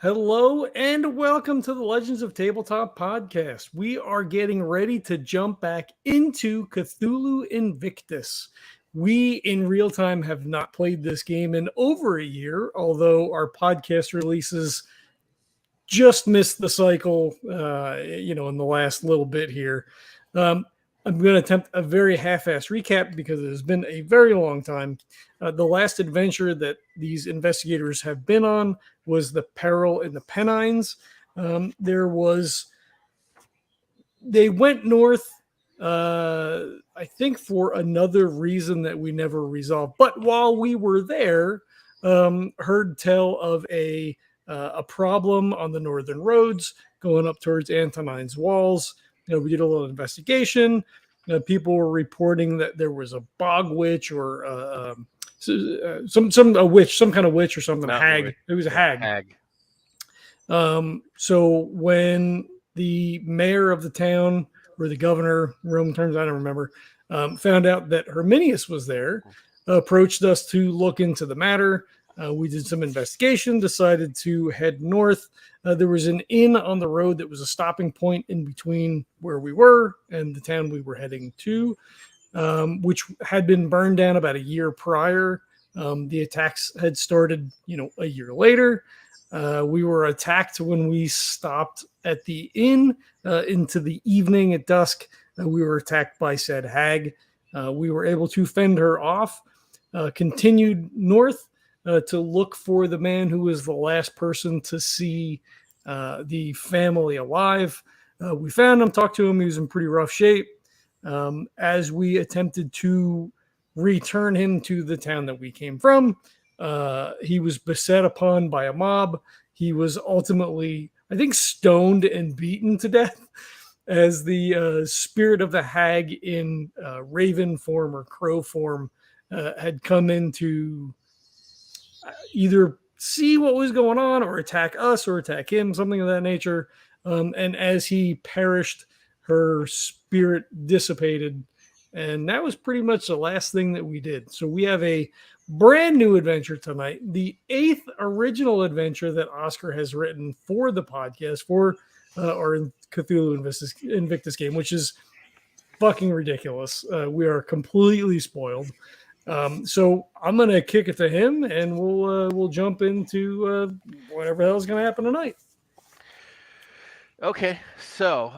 Hello and welcome to the Legends of Tabletop podcast. We are getting ready to jump back into Cthulhu Invictus. We in real time have not played this game in over a year, although our podcast releases just missed the cycle, in the last little bit here. Um, I'm going to attempt a very half-assed recap because it has been a very long time. The last adventure that these investigators have been on was the Peril in the Pennines. They went north, I think, for another reason that we never resolved. But while we were there, heard tell of a problem on the northern roads going up towards Antonine's walls. We did a little investigation. People were reporting that there was a bog witch or a witch, some kind of witch or something. A hag. Witch. It was a hag. Hag. So when the mayor of the town or the governor, Roman terms, I don't remember, found out that Herminius was there, approached us to look into the matter. We did some investigation, decided to head north. There was an inn on the road that was a stopping point in between where we were and the town we were heading to, which had been burned down about a year prior. The attacks had started, a year later. We were attacked when we stopped at the inn into the evening at dusk. We were attacked by said hag. We were able to fend her off, continued north to look for the man who was the last person to see the family alive. We found him, talked to him. He was in pretty rough shape. As we attempted to return him to the town that we came from, he was beset upon by a mob. He was ultimately, I think, stoned and beaten to death as the spirit of the hag in raven form or crow form had come in to either see what was going on or attack us or attack him, something of that nature. And as he perished, her spirit dissipated. And that was pretty much the last thing that we did. So we have a brand new adventure tonight, the 8th original adventure that Oscar has written for the podcast for our Cthulhu Invictus game, which is fucking ridiculous. We are completely spoiled. So I'm gonna kick it to him, and we'll jump into whatever the hell is gonna happen tonight. Okay, so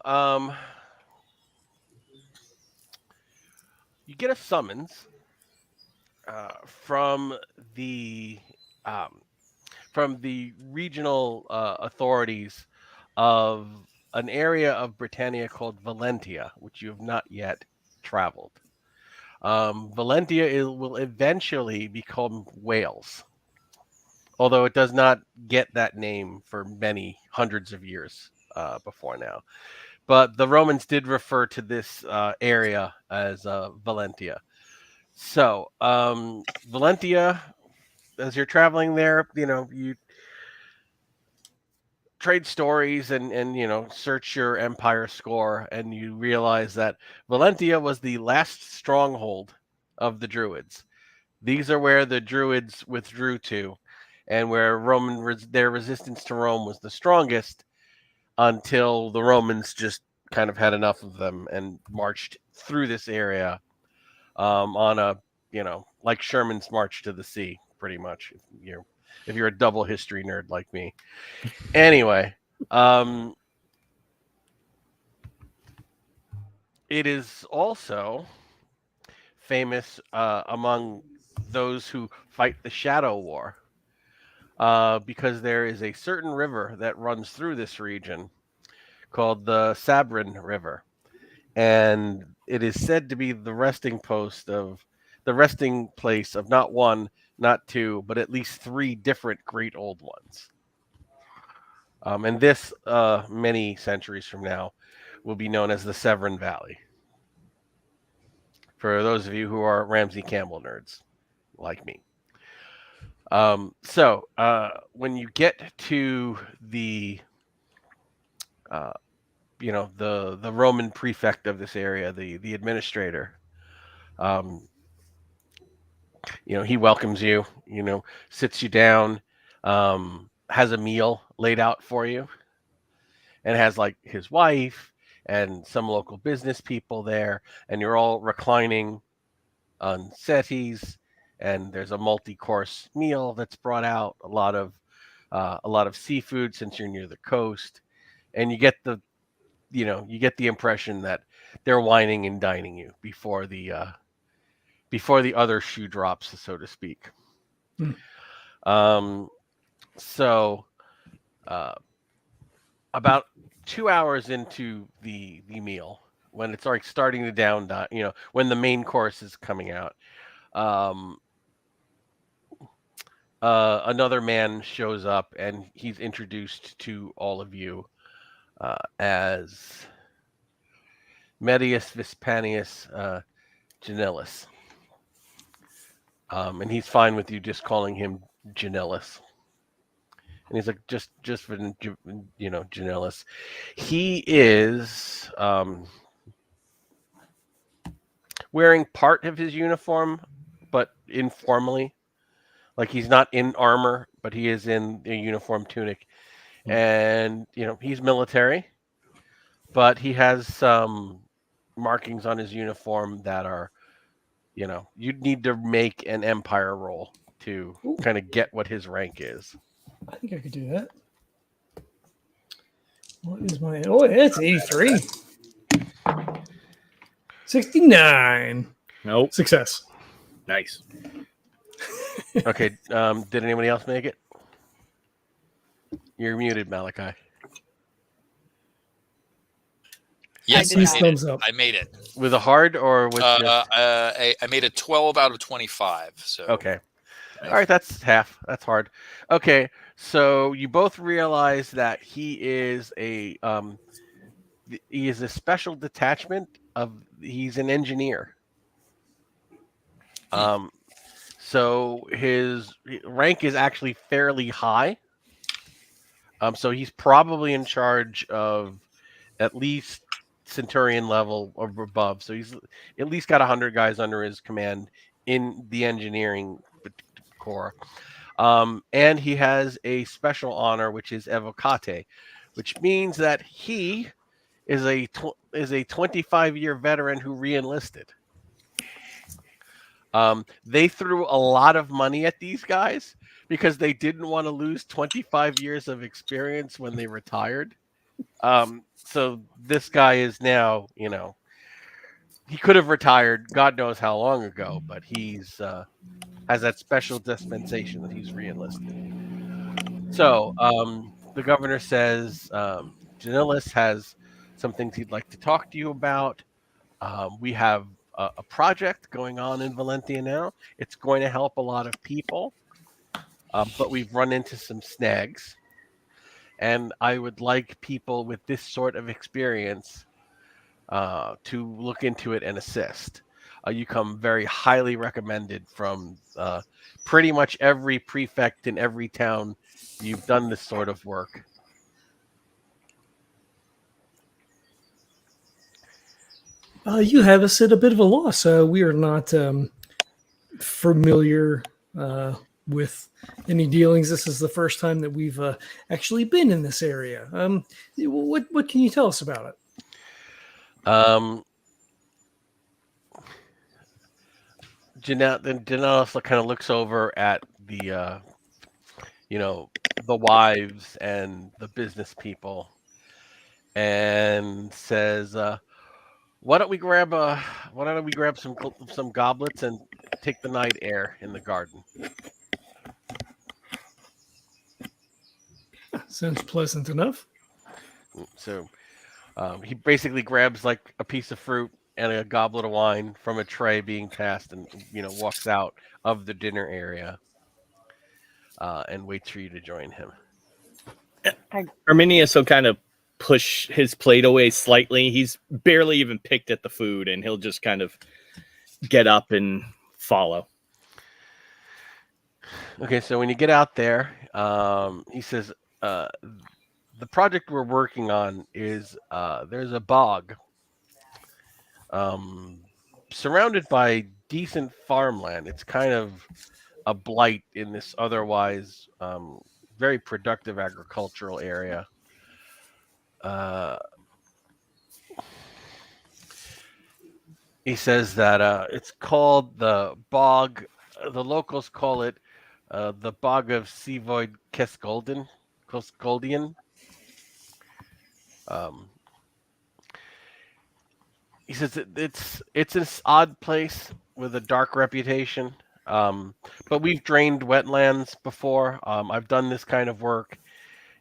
you get a summons from the regional authorities of an area of Britannia called Valentia, which you have not yet traveled. Valentia will eventually become Wales, although it does not get that name for many hundreds of years before now. But the Romans did refer to this area as Valentia. So, Valentia, as you're traveling there, you trade stories and search your empire score, and you realize that Valentia was the last stronghold of the Druids. These are where the Druids withdrew to, and where their resistance to Rome was the strongest until the Romans just kind of had enough of them and marched through this area on a, like Sherman's March to the Sea, pretty much. If you're a double history nerd like me. Anyway, it is also famous among those who fight the Shadow War because there is a certain river that runs through this region called the Sabrin River. And it is said to be the resting place of not one, not two, but at least 3 different great old ones. And this, many centuries from now, will be known as the Severn Valley. For those of you who are Ramsey Campbell nerds, like me. So when you get to the the Roman prefect of this area, the administrator, he welcomes you, sits you down, has a meal laid out for you, and has like his wife and some local business people there, and you're all reclining on settees, and there's a multi-course meal that's brought out, a lot of seafood since you're near the coast, and you get the impression that they're wining and dining you before the other shoe drops, so to speak. Hmm. Um, so uh, about 2 hours into the meal, when it's like starting to when the main course is coming out, um, another man shows up and he's introduced to all of you as Medius Vespanius Janellus. And he's fine with you just calling him Janellus. And he's like, just for Janellus. He is wearing part of his uniform, but informally. Like he's not in armor, but he is in a uniform tunic. And, he's military, but he has some markings on his uniform that are, you'd need to make an empire roll to kind of get what his rank is. I think I could do that. What is my... Oh, it's 83. 69. Nope. Success. Nice. Okay. Did anybody else make it? You're muted, Malachi. Yes, I made thumbs up. I made it. With a hard or with I made a 12 out of 25. So Okay. All right, that's half. That's hard. Okay, so you both realize that he is a special detachment he's an engineer. So his rank is actually fairly high. So he's probably in charge of at least Centurion level or above. So he's at least got 100 guys under his command in the engineering corps. And he has a special honor, which is Evocate, which means that he is a 25-year veteran who re-enlisted. They threw a lot of money at these guys because they didn't want to lose 25 years of experience when they retired. So this guy is now, he could have retired God knows how long ago, but he's has that special dispensation that he's re-enlisted. So the governor says Janellus has some things he'd like to talk to you about. We have a project going on in Valentia now. It's going to help a lot of people, but we've run into some snags. And I would like people with this sort of experience to look into it and assist. You come very highly recommended from pretty much every prefect in every town. You've done this sort of work. You have us at a bit of a loss. We are not familiar with any dealings. This is the first time that we've actually been in this area. What can you tell us about it? Janelle kind of looks over at the wives and the business people and says, why don't we grab some goblets and take the night air in the garden? Sounds pleasant enough. So he basically grabs like a piece of fruit and a goblet of wine from a tray being passed, and walks out of the dinner area and waits for you to join him. Herminius will kind of push his plate away slightly. He's barely even picked at the food, and he'll just kind of get up and follow. Okay, so when you get out there, he says, the project we're working on is there's a bog surrounded by decent farmland. It's kind of a blight in this otherwise very productive agricultural area. He says that it's called the bog. The locals call it the bog of Cysgodian. Um, he says it's this odd place with a dark reputation. But we've drained wetlands before. I've done this kind of work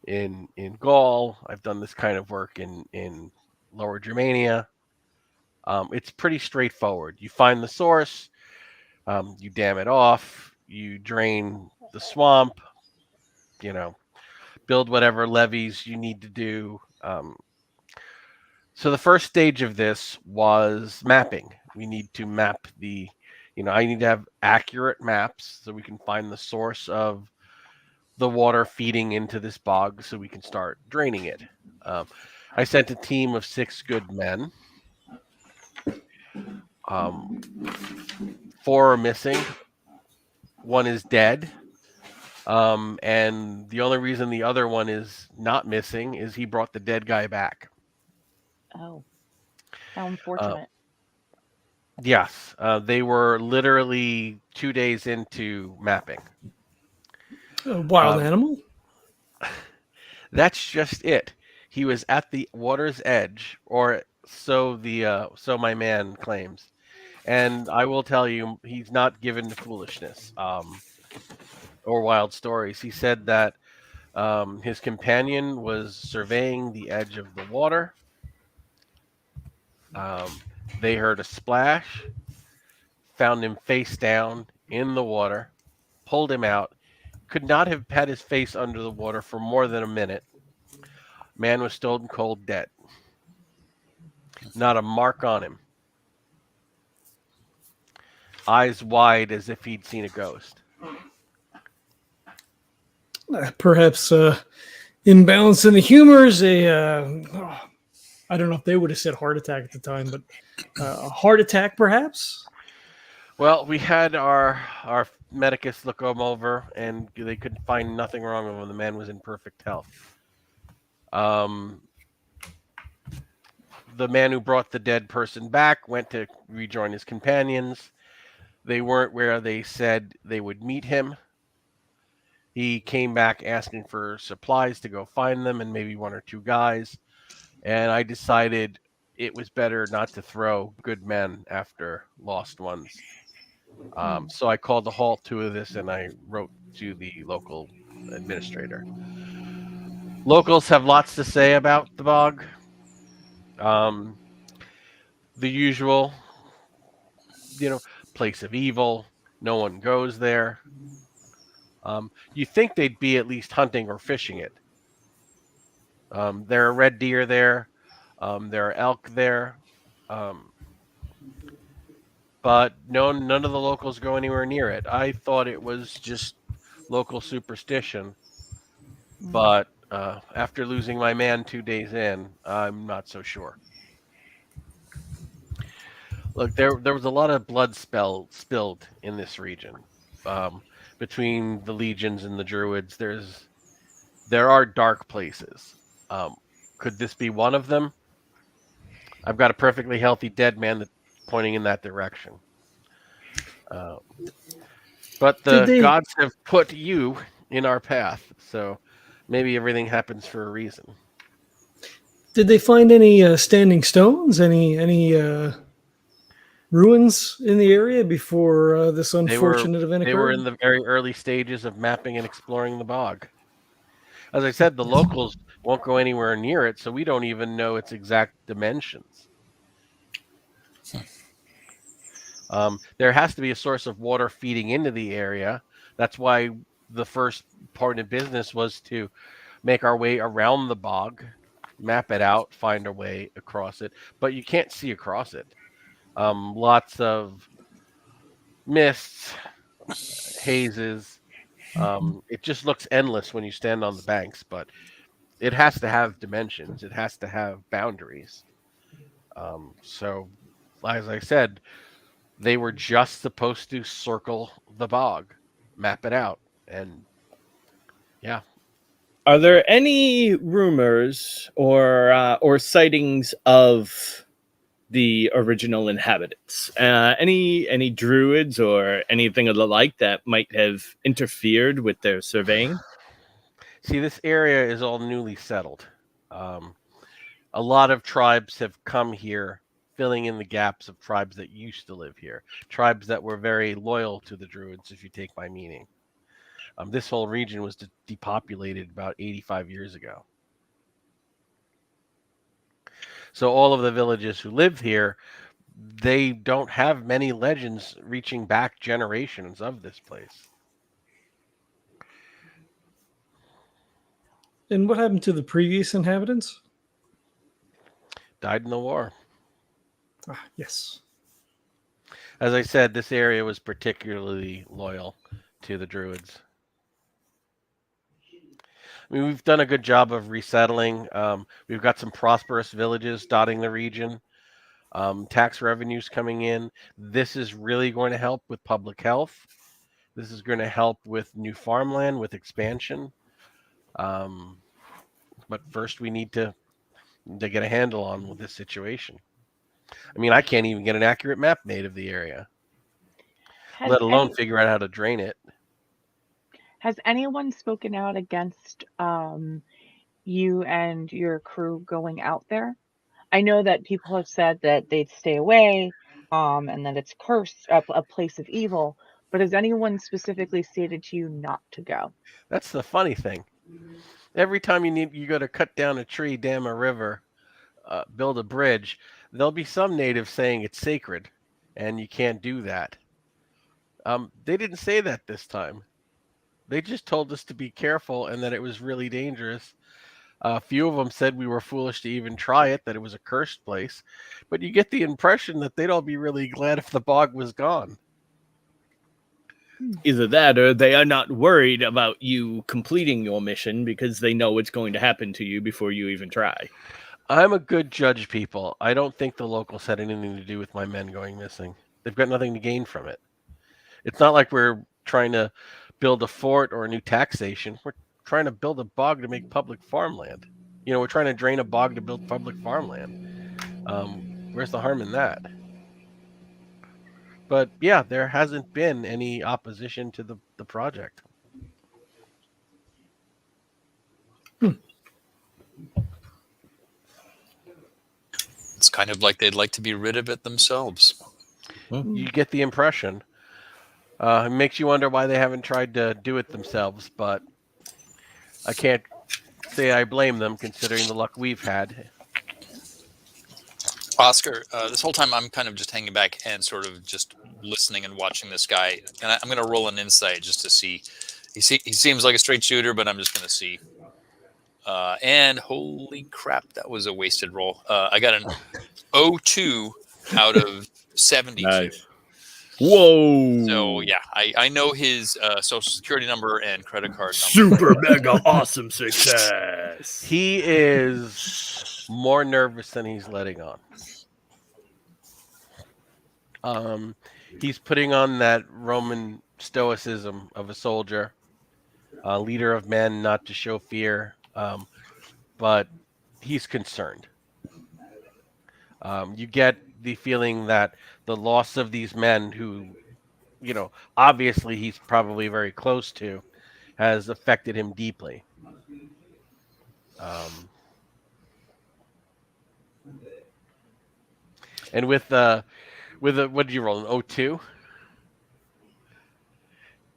in Gaul. I've done this kind of work in Lower Germania. It's pretty straightforward. You find the source, you dam it off, you drain the swamp, build whatever levees you need to do. So the first stage of this was mapping. We need to map I need to have accurate maps so we can find the source of the water feeding into this bog so we can start draining it. I sent a team of 6 good men. 4 are missing. 1 is dead. And the only reason the other one is not missing is he brought the dead guy back. Oh, how unfortunate. Yes. They were literally 2 days into mapping. A wild animal? That's just it. He was at the water's edge, or so my man claims. And I will tell you, he's not given to foolishness or wild stories. He said that his companion was surveying the edge of the water. They heard a splash, found him face down in the water, pulled him out. Could not have had his face under the water for more than a minute. Man was stone cold dead. Not a mark on him. Eyes wide as if he'd seen a ghost. Perhaps imbalance in the humors. I don't know if they would have said heart attack at the time, but a heart attack, perhaps. Well, we had our medicus look him over, and they could find nothing wrong with him. The man was in perfect health. The man who brought the dead person back went to rejoin his companions. They weren't where they said they would meet him. He came back asking for supplies to go find them and maybe 1 or 2 guys. And I decided it was better not to throw good men after lost ones. So I called a halt to this and I wrote to the local administrator. Locals have lots to say about the bog. The usual, place of evil. No one goes there. You think they'd be at least hunting or fishing it. There are red deer there. There are elk there. But none of the locals go anywhere near it. I thought it was just local superstition. But after losing my man 2 days in, I'm not so sure. Look, there was a lot of blood spilled in this region. Between the legions and the druids, there are dark places. Could this be one of them? I've got a perfectly healthy dead man that's pointing in that direction. But the gods have put you in our path, so maybe everything happens for a reason. Did they find any standing stones? Any ruins in the area before this unfortunate event occurred? They were in the very early stages of mapping and exploring the bog. As I said, the locals won't go anywhere near it, so we don't even know its exact dimensions. There has to be a source of water feeding into the area. That's why the first part of business was to make our way around the bog, map it out, find our way across it. But you can't see across it. Lots of mists, hazes. It just looks endless when you stand on the banks, but it has to have dimensions. It has to have boundaries. So, as I said, they were just supposed to circle the bog, map it out, and yeah, Are there any rumors or sightings of the original inhabitants? Any druids or anything of the like that might have interfered with their surveying? See, this area is all newly settled. A lot of tribes have come here, filling in the gaps of tribes that used to live here, tribes that were very loyal to the Druids, if you take my meaning. This whole region was depopulated about 85 years ago. So all of the villages who live here, they don't have many legends reaching back generations of this place. And what happened to the previous inhabitants? Died in the war. Ah, yes. As I said, this area was particularly loyal to the Druids. I mean, we've done a good job of resettling. We've got some prosperous villages dotting the region. Tax revenues coming in. This is really going to help with public health. This is going to help with new farmland, with expansion. But first, we need to get a handle on this situation. I mean, I can't even get an accurate map made of the area, let alone figure out how to drain it. Has anyone spoken out against you and your crew going out there? I know that people have said that they'd stay away, and that it's cursed, a place of evil. But has anyone specifically stated to you not to go? That's the funny thing. Every time you go to cut down a tree, dam a river, build a bridge, there'll be some native saying it's sacred, and you can't do that. They didn't say that this time. They just told us to be careful and that it was really dangerous. A few of them said we were foolish to even try it, that it was a cursed place. But you get the impression that they'd all be really glad if the bog was gone. Either that or they are not worried about you completing your mission because they know what's going to happen to you before you even try. I'm a good judge, people. I don't think the locals had anything to do with my men going missing. They've got nothing to gain from it. It's not like we're trying to build a fort or a new taxation. We're trying to build a bog to make public farmland. We're trying to drain a bog to build public farmland. Where's the harm in that? But yeah, there hasn't been any opposition to the project. It's kind of like they'd like to be rid of it themselves. You get the impression. It makes you wonder why they haven't tried to do it themselves, but I can't say I blame them considering the luck we've had. Oscar, this whole time I'm kind of just hanging back and sort of just listening and watching this guy. And I'm going to roll an insight just to see. He seems like a straight shooter, but I'm just going to see. And holy crap, that was a wasted roll. I got an 02 out of 72. Nice. Whoa. So, yeah, I know his social security number and credit card number. Super mega awesome success. He is more nervous than he's letting on. He's putting on that Roman stoicism of a soldier, a leader of men, not to show fear, but he's concerned. You get the feeling that the loss of these men who, obviously he's probably very close to, has affected him deeply. And with what did you roll, an 02?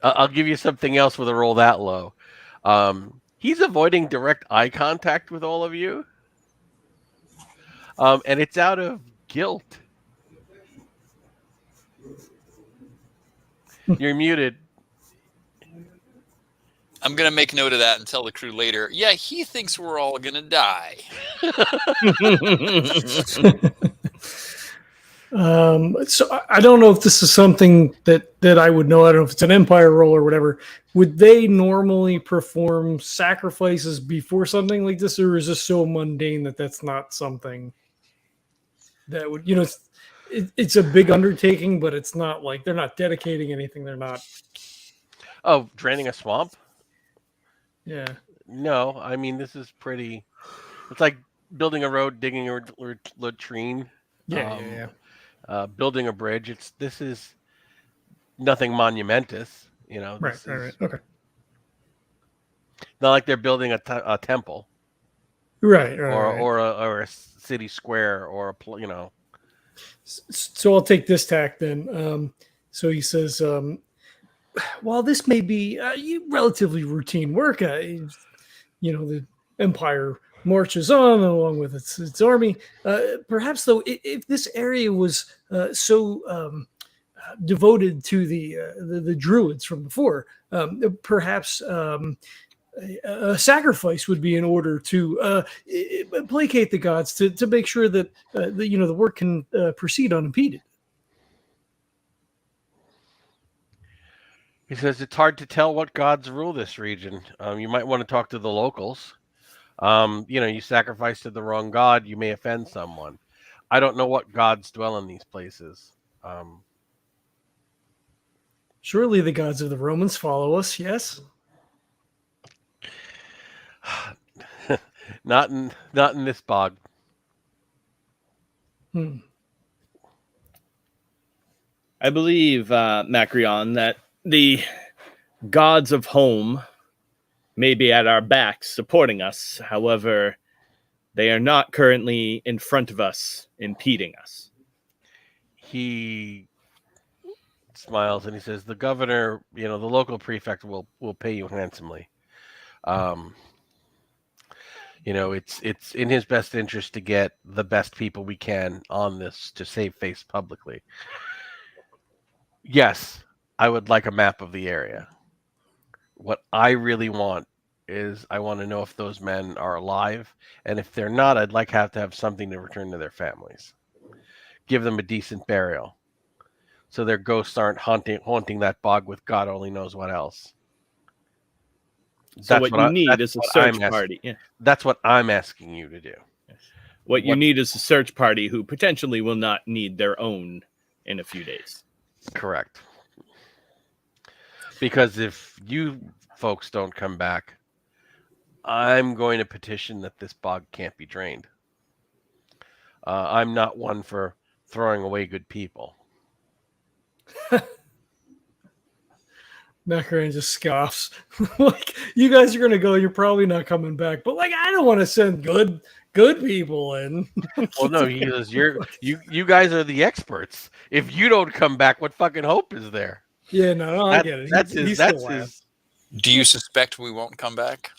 I'll give you something else with a roll that low. He's avoiding direct eye contact with all of you. And it's out of guilt. You're muted. I'm going to make note of that and tell the crew later. Yeah, he thinks we're all going to die. So I don't know if this is something that I would know. I don't know if it's an empire roll or whatever. Would they normally perform sacrifices before something like this, or is this so mundane that that's not something that would, it's a big undertaking, but it's not like they're not dedicating anything. They're not. Oh, draining a swamp? Yeah. No, I mean this is pretty. It's like building a road, digging a latrine, Yeah. building a bridge. This is nothing monumentous. Right. This Right. is Okay. not like they're building a temple Right. or a city square or a. So I'll take this tack then. So he says, while this may be relatively routine work, the Empire marches on along with its army. Perhaps, though, if this area was so devoted to the Druids from before, perhaps a sacrifice would be in order to placate the gods to make sure that the work can proceed unimpeded. He says it's hard to tell what gods rule this region. You might want to talk to the locals. You sacrifice to the wrong god, you may offend someone. I don't know what gods dwell in these places. Surely the gods of the Romans follow us, yes? Not in this bog. I believe, Macrion, that the gods of home may be at our backs supporting us. However, they are not currently in front of us, impeding us. He smiles and he says, the governor, the local prefect will pay you handsomely. It's in his best interest to get the best people we can on this to save face publicly. Yes, I would like a map of the area. What I really want is I want to know if those men are alive, and if they're not, I'd like to have something to return to their families. Give them a decent burial, so their ghosts aren't haunting that bog with God only knows what else. So what you need is a search party. Yeah. That's what I'm asking you to do. Yes. What you need is a search party who potentially will not need their own in a few days. Correct. Because if you folks don't come back, I'm going to petition that this bog can't be drained. I'm not one for throwing away good people. Macrion just scoffs. Like, you guys are gonna go, you're probably not coming back. But like, I don't want to send good people in. Well, no, he goes, you guys are the experts. If you don't come back, what fucking hope is there? Yeah, no, I get it. That's his. Do you suspect we won't come back?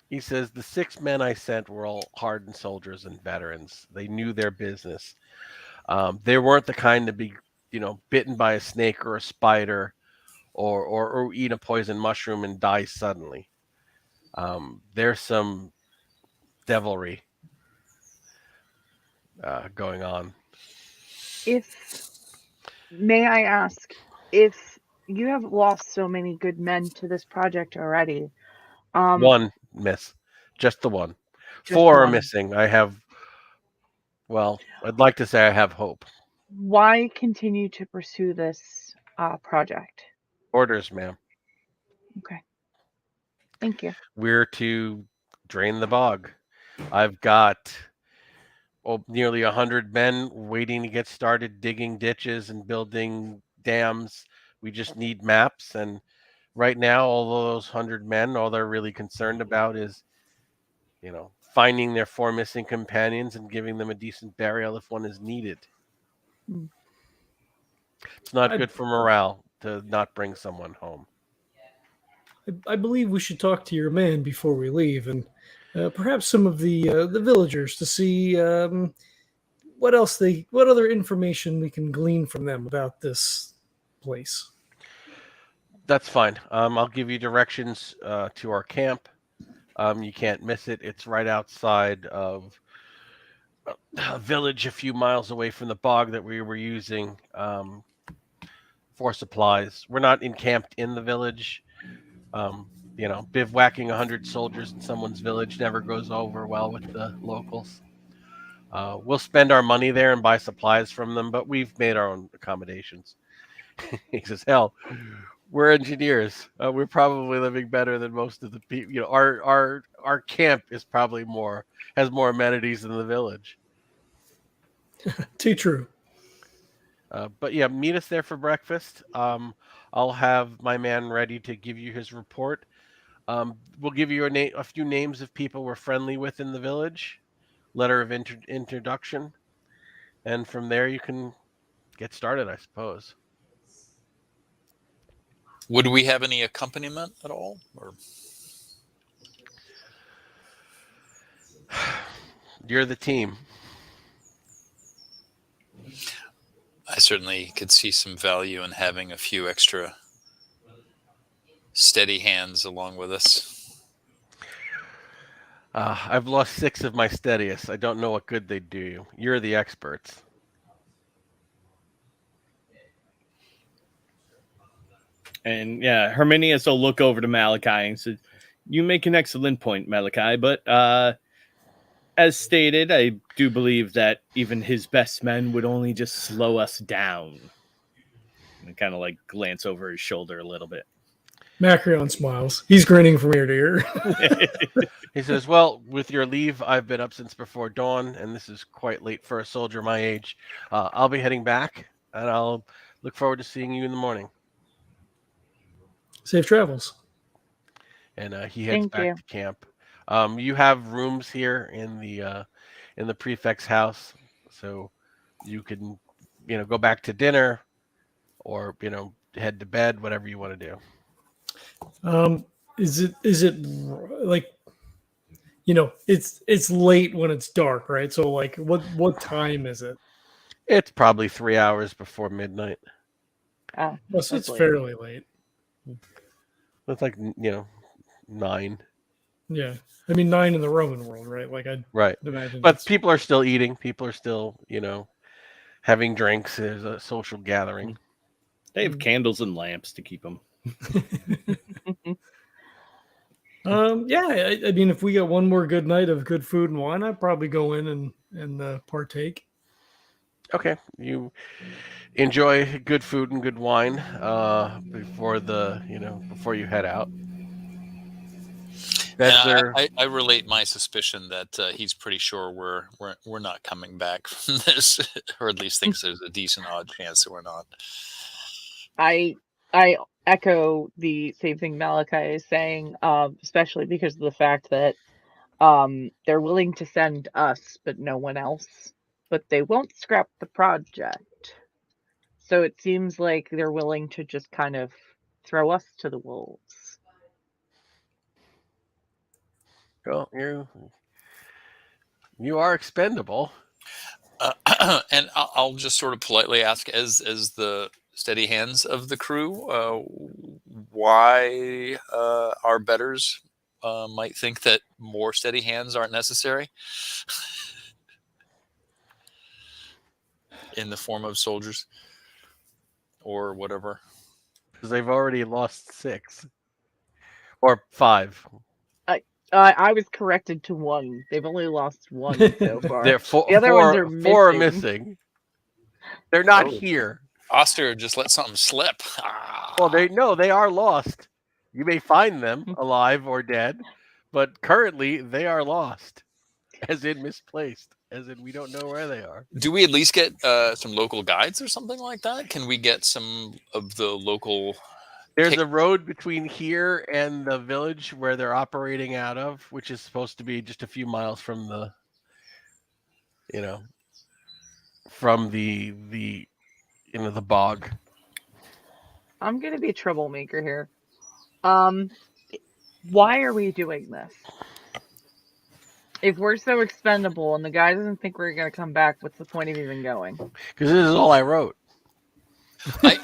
He says, the 6 men I sent were all hardened soldiers and veterans. They knew their business. They weren't the kind to be, bitten by a snake or a spider or eat a poison mushroom and die suddenly. There's some devilry going on. May I ask, if you have lost so many good men to this project already? One miss. Just the one. Just 4 are one. missing. I'd like to say I have hope. Why continue to pursue this project? Orders, ma'am. Okay. Thank you. We're to drain the bog. I've got nearly 100 men waiting to get started digging ditches and building dams. We just need maps. And right now, all those 100 men, all they're really concerned about is, finding their 4 missing companions and giving them a decent burial if one is needed. It's not good for morale to not bring someone home. I believe we should talk to your man before we leave, and perhaps some of the villagers to see what other information we can glean from them about this place. That's fine. I'll give you directions to our camp. You can't miss it. It's right outside of a village a few miles away from the bog that we were using for supplies. We're not encamped in the village. Bivouacking 100 soldiers in someone's village never goes over well with the locals. We'll spend our money there and buy supplies from them, but we've made our own accommodations. He says, hell, We're engineers. We're probably living better than most of the people. You know, our camp is probably has more amenities than the village. Too true. But yeah, meet us there for breakfast. I'll have my man ready to give you his report. We'll give you a few names of people we're friendly with in the village, letter of introduction, and from there you can get started, I suppose. Would we have any accompaniment at all? Or You're the team. I certainly could see some value in having a few extra steady hands along with us. I've lost 6 of my steadiest. I don't know what good they do you. You're the experts. And yeah, Herminius will look over to Malachi and says, "You make an excellent point, Malachi, but as stated, I do believe that even his best men would only just slow us down." And kind of like glance over his shoulder a little bit. Macrion smiles. He's grinning from ear to ear. He says, "Well, with your leave, I've been up since before dawn, and this is quite late for a soldier my age. I'll be heading back, and I'll look forward to seeing you in the morning." Safe travels. And he heads Thank back you. to camp. You have rooms here in the prefect's house, so you can, go back to dinner, or head to bed, whatever you want to do. Is it like, it's late when it's dark, right? So like what time is it? It's probably 3 hours before midnight. Oh, Well, so it's that's late. fairly late. It's like 9. Yeah. I mean 9 in the Roman world, right? Like I'd Right. imagine. But people are still eating. People are still, having drinks. There's a social gathering. They have candles and lamps to keep them. Yeah, I mean, if we get one more good night of good food and wine, I'd probably go in and partake. Okay, you enjoy good food and good wine before before you head out. And I relate my suspicion that he's pretty sure we're not coming back from this, or at least thinks there's a decent odd chance that we're not. I echo the same thing Malachi is saying, especially because of the fact that they're willing to send us, but no one else. But they won't scrap the project. So it seems like they're willing to just kind of throw us to the wolves. Well, you are expendable. And I'll just sort of politely ask, as the steady hands of the crew, why our betters might think that more steady hands aren't necessary in the form of soldiers or whatever. Because they've already lost 6 or 5. I was corrected to 1. They've only lost 1 so far. They're The other ones are four are missing. missing. They're not Oh. here. Oster just let something slip. Well, they are lost. You may find them alive or dead, but currently they are lost, as in misplaced, as in we don't know where they are. Do we at least get some local guides or something like that? Can we get some of the local? There's a road between here and the village where they're operating out of, which is supposed to be just a few miles from the the bog. I'm gonna be a troublemaker here. Why are we doing this? If we're so expendable and the guy doesn't think we're gonna come back, what's the point of even going? Because this is all I wrote. In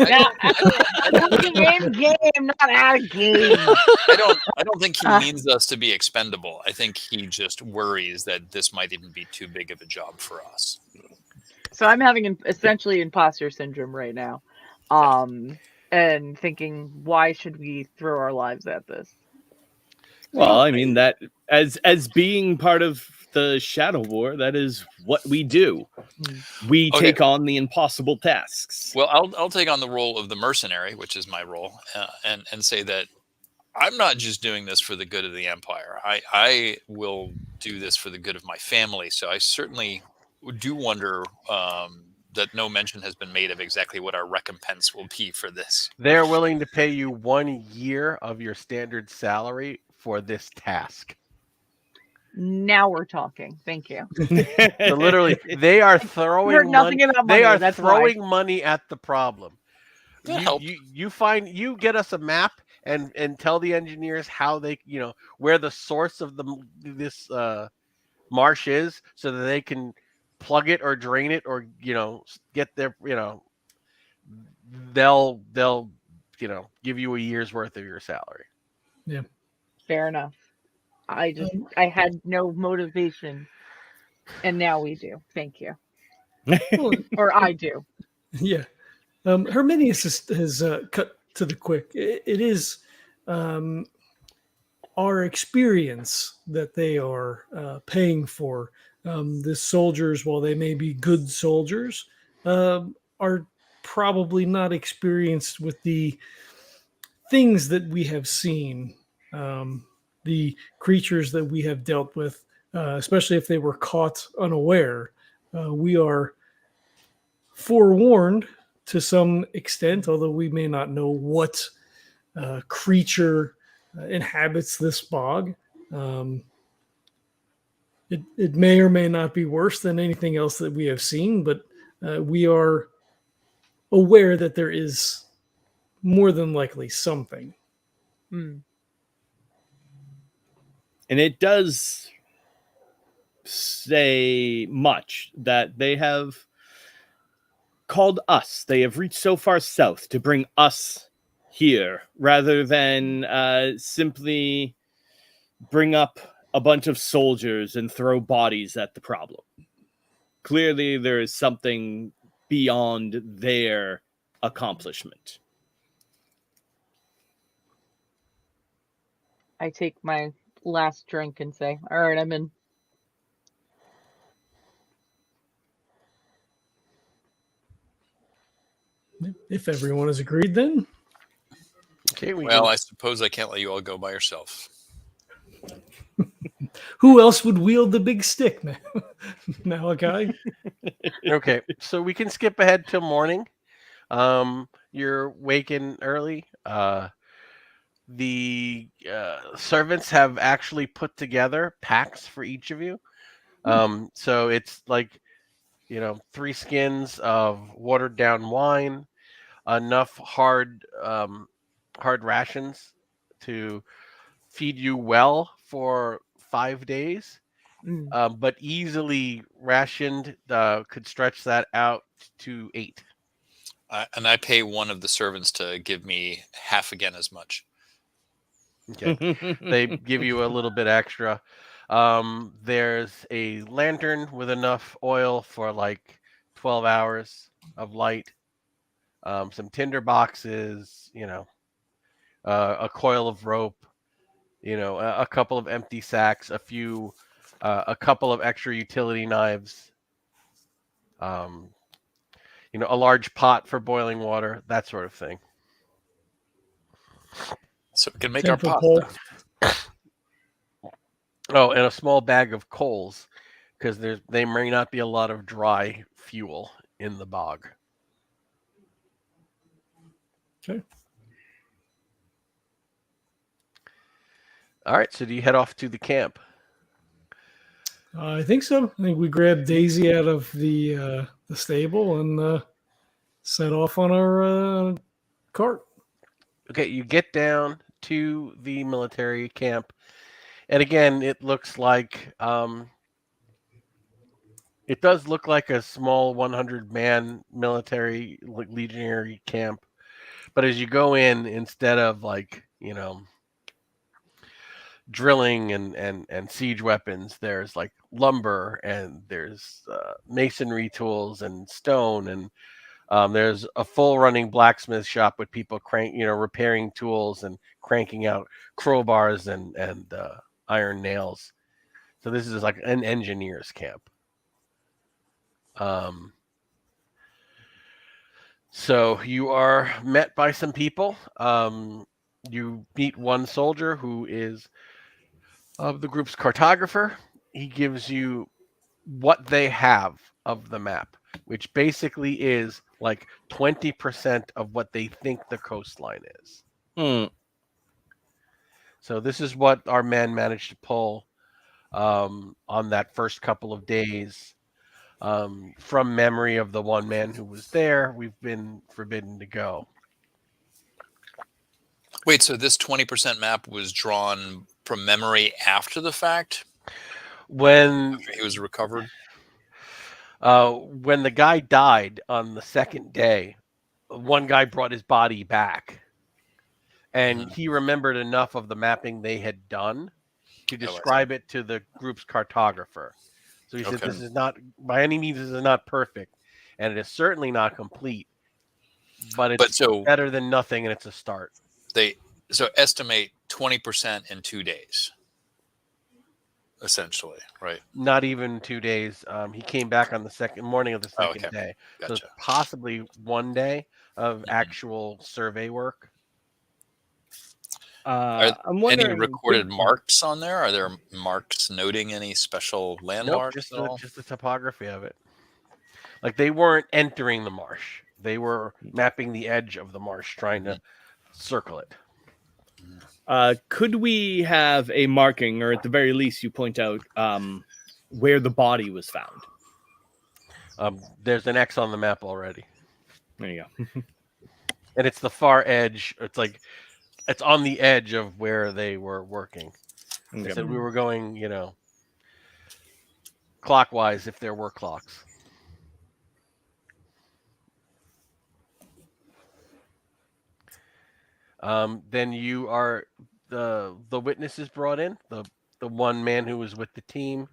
game, not out of game. I don't think he means us to be expendable. I think he just worries that this might even be too big of a job for us. So I'm having essentially imposter syndrome right now, and thinking, why should we throw our lives at this? Well, I mean that as being part of the Shadow War, that is what we do. We Okay. take on the impossible tasks. Well, I'll take on the role of the mercenary, which is my role, and say that I'm not just doing this for the good of the Empire. I will do this for the good of my family. So I certainly do wonder that no mention has been made of exactly what our recompense will be for this. They're willing to pay you 1 year of your standard salary for this task. Now we're talking. Thank you. So literally, they are throwing Heard nothing about money. They are That's throwing money at the problem. That'll help. You get us a map and tell the engineers how they, where the source of this marsh is, so that they can plug it or drain it, or get their, they'll give you a year's worth of your salary. Yeah, Fair enough. I had no motivation, and now we do. Thank you. Or I do. yeah. Herminius has cut to the quick. It is our experience that they are paying for. The soldiers, while they may be good soldiers, are probably not experienced with the things that we have seen, the creatures that we have dealt with, especially if they were caught unaware. We are forewarned to some extent, although we may not know what creature inhabits this bog. It may or may not be worse than anything else that we have seen, but we are aware that there is more than likely something. Hmm. And it does say much that they have called us. They have reached so far south to bring us here, rather than simply bring up a bunch of soldiers and throw bodies at the problem. Clearly, there is something beyond their accomplishment. I take my last drink and say, all right, I'm in. If everyone has agreed, then. Okay. Well, I suppose I can't let you all go by yourself. Who else would wield the big stick, man? Malachi? Okay, so we can skip ahead till morning. You're waking early. The servants have actually put together packs for each of you. So it's like, 3 skins of watered down wine, enough hard rations to feed you well for 5 days. But easily rationed, could stretch that out to 8. And I pay one of the servants to give me half again as much. Okay. They give you a little bit extra. There's a lantern with enough oil for like 12 hours of light. Some tinder boxes, a coil of rope, a couple of empty sacks, a couple of extra utility knives, a large pot for boiling water, that sort of thing. So we can make our 10-foot pasta. pole. Oh, and a small bag of coals, because they may not be a lot of dry fuel in the bog. Okay. All right, so do you head off to the camp? I think so. I think we grabbed Daisy out of the stable and set off on our cart. Okay, you get down to the military camp, and again, it looks like it does look like a small 100-man military legionary camp, but as you go in, instead of drilling and siege weapons, there's like lumber, and there's masonry tools and stone, and there's a full running blacksmith shop with people repairing tools and cranking out crowbars and iron nails. So this is like an engineer's camp. So you are met by some people. You meet one soldier who is of the group's cartographer. He gives you what they have of the map, which basically is like 20% of what they think the coastline is. So this is what our men managed to pull on that first couple of days. From memory of the one man who was there, we've been forbidden to go. Wait, so this 20% map was drawn from memory after the fact? When After he was recovered? when the guy died on the second day, one guy brought his body back, and he remembered enough of the mapping they had done to describe it to the group's cartographer. So he said, "This is not, by any means, this is not perfect, and it is certainly not complete, but it's better than nothing, and it's a start." So estimate 20% in 2 days, essentially, right? Not even 2 days. He came back on the morning of the second day. Gotcha. So possibly 1 day of actual survey work. Are I'm wondering, any recorded marks on there? Are there marks noting any special landmarks at all? Just the topography of it. Like they weren't entering the marsh. They were mapping the edge of the marsh, trying to circle it. Could we have a marking, or at the very least, you point out where the body was found? There's an X on the map already. There you go. And it's the far edge. It's on the edge of where they were working. Okay. They said we were going, clockwise if there were clocks. Then you are the witness is brought in. The one man who was with the team.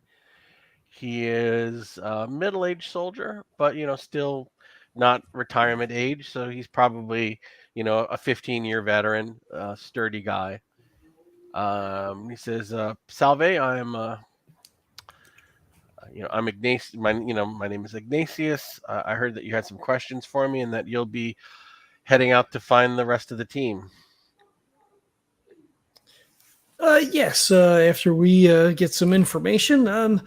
He is a middle-aged soldier, but still not retirement age. So he's probably a 15-year veteran, sturdy guy. He says, "Salve, I'm I'm Ignatius. My name is Ignatius. I heard that you had some questions for me, and that you'll be heading out to find the rest of the team." Yes. After we get some information,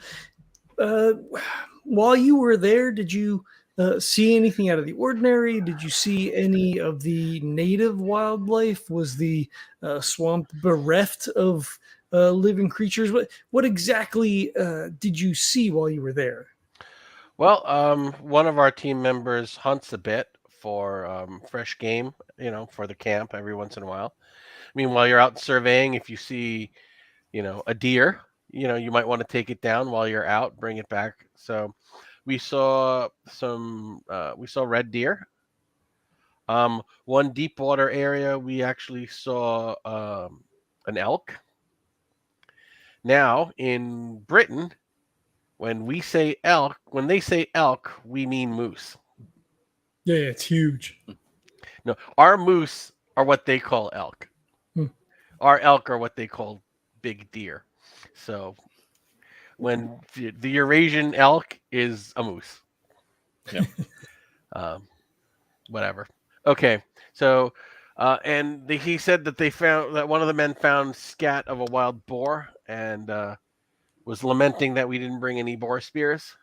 while you were there, did you see anything out of the ordinary? Did you see any of the native wildlife? Was the swamp bereft of living creatures? What exactly did you see while you were there? Well, one of our team members hunts a bit for fresh game, for the camp every once in a while. I mean, while you're out surveying, if you see, a deer, you might want to take it down while you're out, bring it back. So we saw we saw red deer. One deep water area, we actually saw an elk. Now in Britain, when they say elk, we mean moose. Yeah, it's huge. No, our moose are what they call elk. Our elk are what they call big deer. So when the Eurasian elk is a moose. Yeah. Whatever. Okay. So, and he said that one of the men found scat of a wild boar and was lamenting that we didn't bring any boar spears.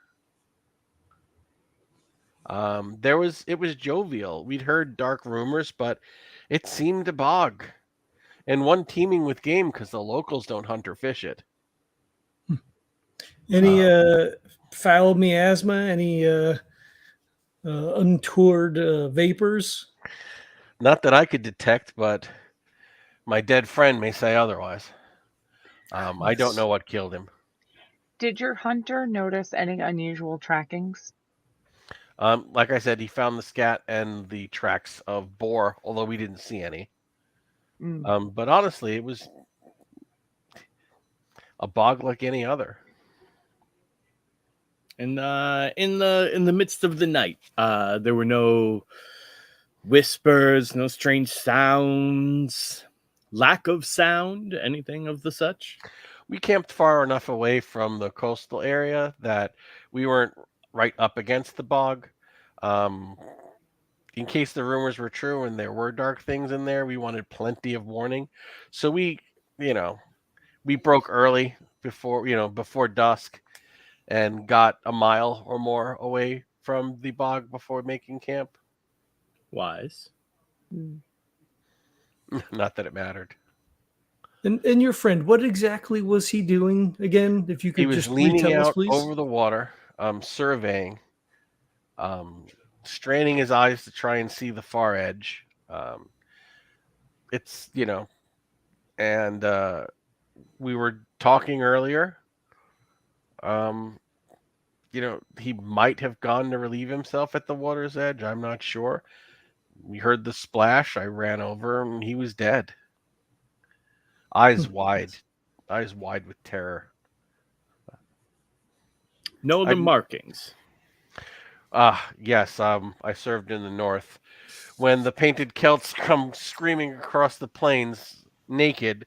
It was jovial. We'd heard dark rumors, but it seemed a bog. And one teeming with game because the locals don't hunt or fish it. Any foul miasma? Any untoward vapors? Not that I could detect, but my dead friend may say otherwise. I don't know what killed him. Did your hunter notice any unusual trackings? Like I said, he found the scat and the tracks of boar, although we didn't see any. But honestly, it was a bog like any other. And in the midst of the night, there were no whispers, no strange sounds, lack of sound, anything of the such. We camped far enough away from the coastal area that we weren't right up against the bog. Um, in case the rumors were true and there were dark things in there, we wanted plenty of warning. So you know, we broke early before dusk and got a mile or more away from the bog before making camp. Wise. Mm. Not that it mattered. And your friend, what exactly was he doing again? If you He could was just leaning retell us, out please. over the water, surveying, straining his eyes to try and see the far edge. It's, and we were talking earlier. He might have gone to relieve himself at the water's edge. I'm not sure. We heard the splash. I ran over him. He was dead. Eyes wide with terror. Know the markings. Yes. I served in the north. When the painted Celts come screaming across the plains, naked,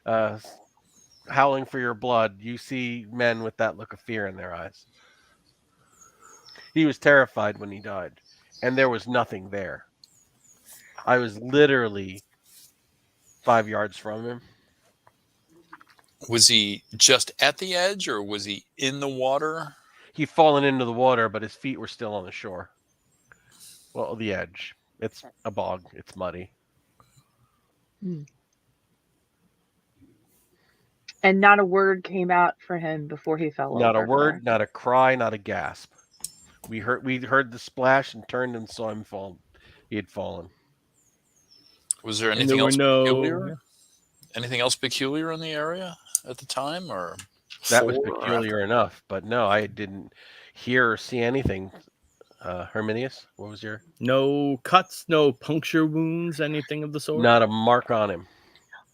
howling for your blood, you see men with that look of fear in their eyes. He was terrified when he died, and there was nothing there. I was literally 5 yards from him. Was he just at the edge, or was he in the water? He'd fallen into the water, but his feet were still on the shore. Well, the edge. It's a bog. It's muddy. Mm. And not a word came out for him before he fell over. Not a word, not a cry, not a gasp. We heard the splash and turned and saw him fall. He had fallen. Was there And anything there were else peculiar? no. Anything else peculiar in the area at the time, or That was before or peculiar enough, but no, I didn't hear or see anything. Herminius, what was your? No cuts, no puncture wounds, anything of the sort? Not a mark on him.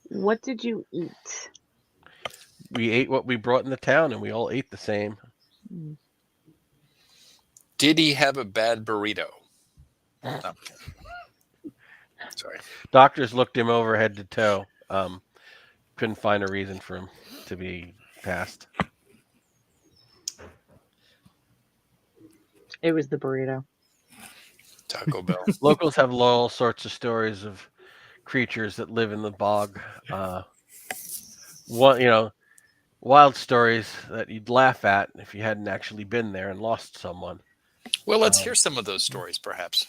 What did you eat? We ate what we brought in the town, and we all ate the same. Mm. did he have a bad burrito? No. Sorry. Doctors looked him over head to toe. Couldn't find a reason for him to be passed. It was the burrito. Taco Bell. Locals have all sorts of stories of creatures that live in the bog. Wild stories that you'd laugh at if you hadn't actually been there and lost someone. Well, let's hear some of those stories, perhaps.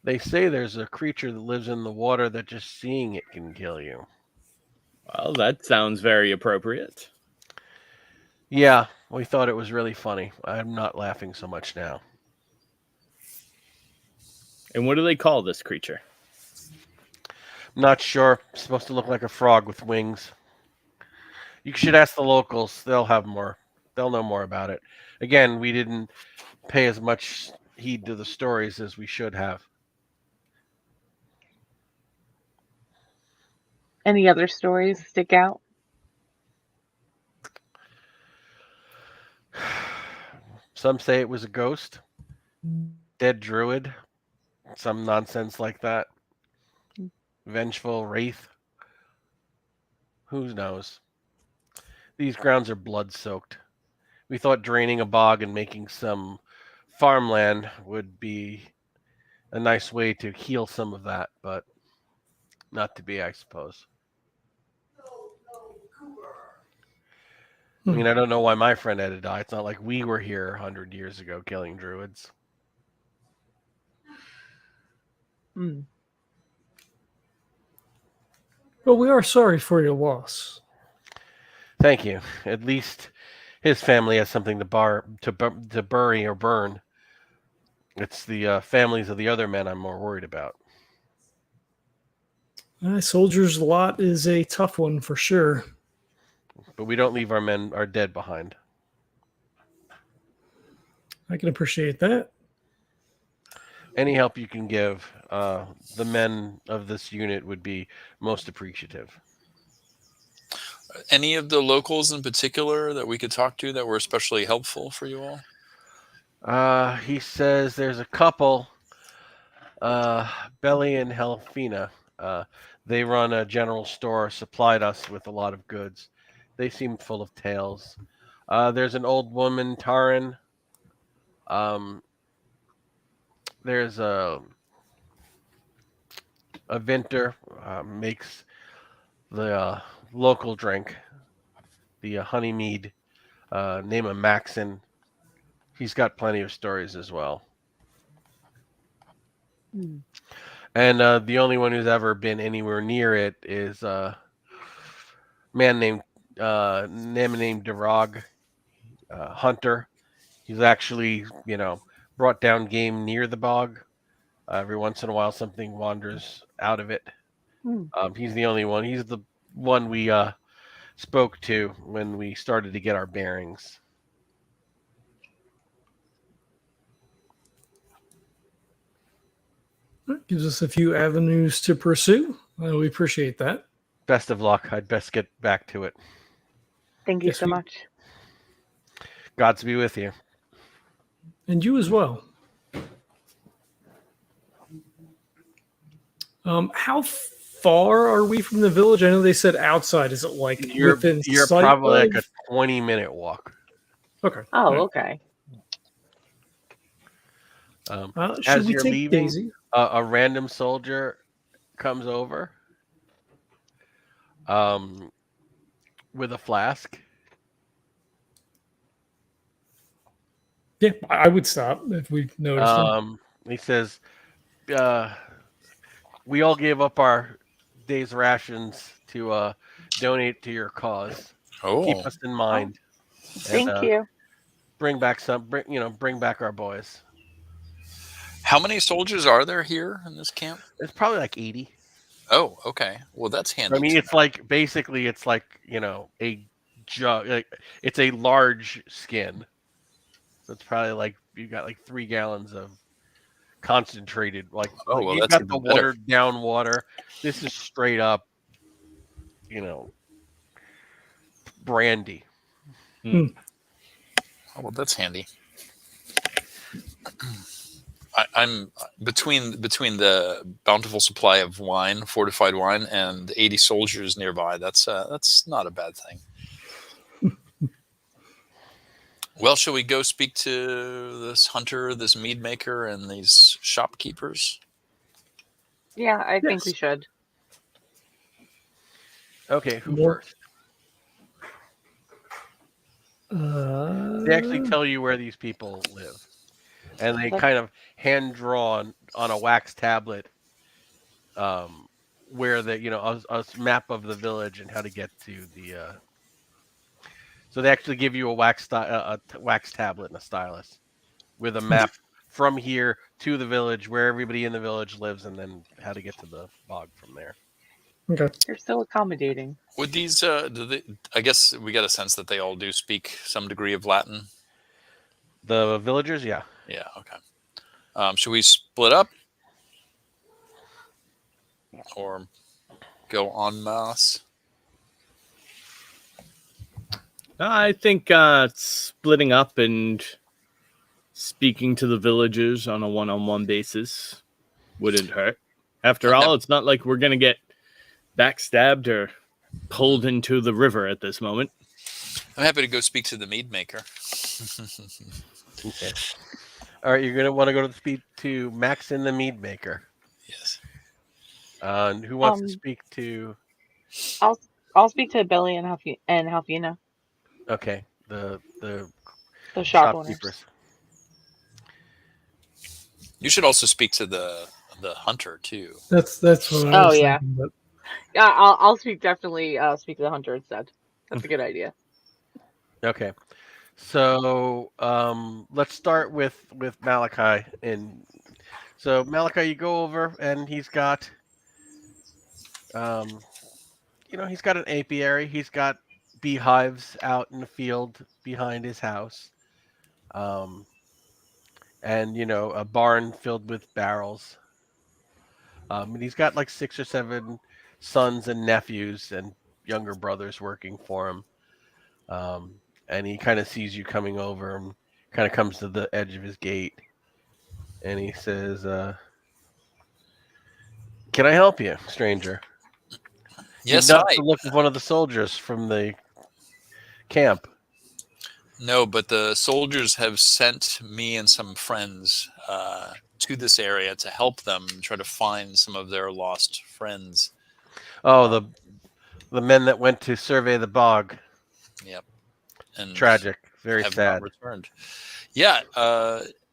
They say there's a creature that lives in the water that just seeing it can kill you. Well, that sounds very appropriate. Yeah, we thought it was really funny. I'm not laughing so much now. And what do they call this creature? I'm not sure. It's supposed to look like a frog with wings. You should ask the locals. They'll have more. They'll know more about it. Again, we didn't pay as much heed to the stories as we should have. Any other stories stick out? Some say it was a ghost, dead druid, some nonsense like that. Vengeful wraith. Who knows? These grounds are blood-soaked. We thought draining a bog and making some farmland would be a nice way to heal some of that, but not to be, I suppose. I mean, I don't know why my friend had to die. It's not like we were here 100 years ago killing druids. Mm. Well, we are sorry for your loss. Thank you. At least his family has something to bury or burn. It's the families of the other men I'm more worried about. Soldier's lot is a tough one for sure. But we don't leave our dead behind. I can appreciate that. Any help you can give, the men of this unit would be most appreciative. Any of the locals in particular that we could talk to that were especially helpful for you all? He says there's a couple, Belly and Helfina. They run a general store, supplied us with a lot of goods. They seemed full of tales. There's an old woman, Taran. There's a vintner, makes the local drink, the honey mead, name of Maxon. He's got plenty of stories as well. Hmm. And the only one who's ever been anywhere near it is a man named Darog, Hunter. He's actually, brought down game near the bog. Every once in a while, something wanders out of it. Hmm. He's the only one. He's the one we spoke to when we started to get our bearings. That gives us a few avenues to pursue. We appreciate that. Best of luck. I'd best get back to it. Thank you Yes, so we- much. Gods be with you. And you as well. How far are we from the village? I know they said outside. Is it like You're within you're sight probably of? like a 20-minute walk. Okay. Oh, All right. okay. Should As we you're take leaving, Daisy? a random soldier comes over with a flask. Yeah, I would stop if we noticed him. He says, we all gave up our day's rations to donate to your cause. Oh, Keep us in mind. Thank you. Bring back bring back our boys. how many soldiers are there here in this camp? It's probably like 80. Oh, okay. Well, that's handy. I mean, it's like basically it's like, a jug, like it's a large skin. So it's probably like you got like 3 gallons of concentrated, like, Oh, like well, you've that's got even the better. watered down water. This is straight up, brandy. Oh, well, that's handy. I'm between the bountiful supply of wine, fortified wine, and the 80 soldiers nearby. That's not a bad thing. Well, shall we go speak to this hunter, this mead maker, and these shopkeepers? Yeah, I think we Yes. should. Okay, who More- first? They actually tell you where these people live, and they Let's- kind of hand draw on a wax tablet, where a map of the village and how to get to the. So they actually give you a wax tablet and a stylus with a map from here to the village, where everybody in the village lives, and then how to get to the bog from there. Okay. You're so accommodating. Would these? I guess we got a sense that they all do speak some degree of Latin. The villagers, yeah. Yeah. Okay. Should we split up or go en masse? I think splitting up and speaking to the villagers on a one-on-one basis wouldn't hurt. After all, it's not like we're going to get backstabbed or pulled into the river at this moment. I'm happy to go speak to the mead maker. Okay. All right, you're gonna want to go to Maxon the Mead Maker. Yes. Who wants to speak to? I'll speak to Billy and Halfina, Okay, the the shop owners. shopkeepers. You should also speak to the hunter too. That's what I was yeah. thinking. But Yeah, I'll definitely speak to the hunter instead. That's a good idea. Okay, so let's start with Malachi. And so Malachi, you go over, and he's got, he's got an apiary. He's got beehives out in the field behind his house, and a barn filled with barrels. And he's got like 6 or 7 sons and nephews and younger brothers working for him. And he kind of sees you coming over and kind of comes to the edge of his gate. And he says, can I help you, stranger? Yes, You've not hi. the look of one of the soldiers from the camp. No, but the soldiers have sent me and some friends to this area to help them try to find some of their lost friends. Oh, the men that went to survey the bog. Yep. And Tragic. Very have sad. not returned. Yeah.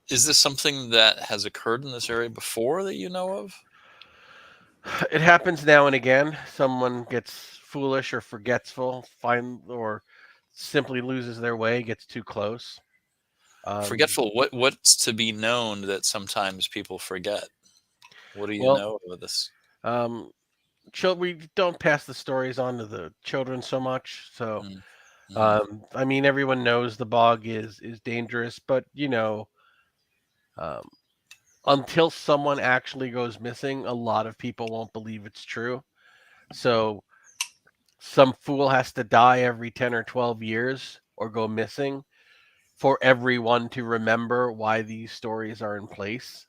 Is this something that has occurred in this area before that you know of? It happens now and again. Someone gets foolish or forgetful, or simply loses their way, gets too close. Forgetful. What's to be known that sometimes people forget? What do you Well, know of this? We don't pass the stories on to the children so much. So, Mm. I mean, everyone knows the bog is dangerous, but until someone actually goes missing, a lot of people won't believe it's true. So some fool has to die every 10 or 12 years or go missing for everyone to remember why these stories are in place.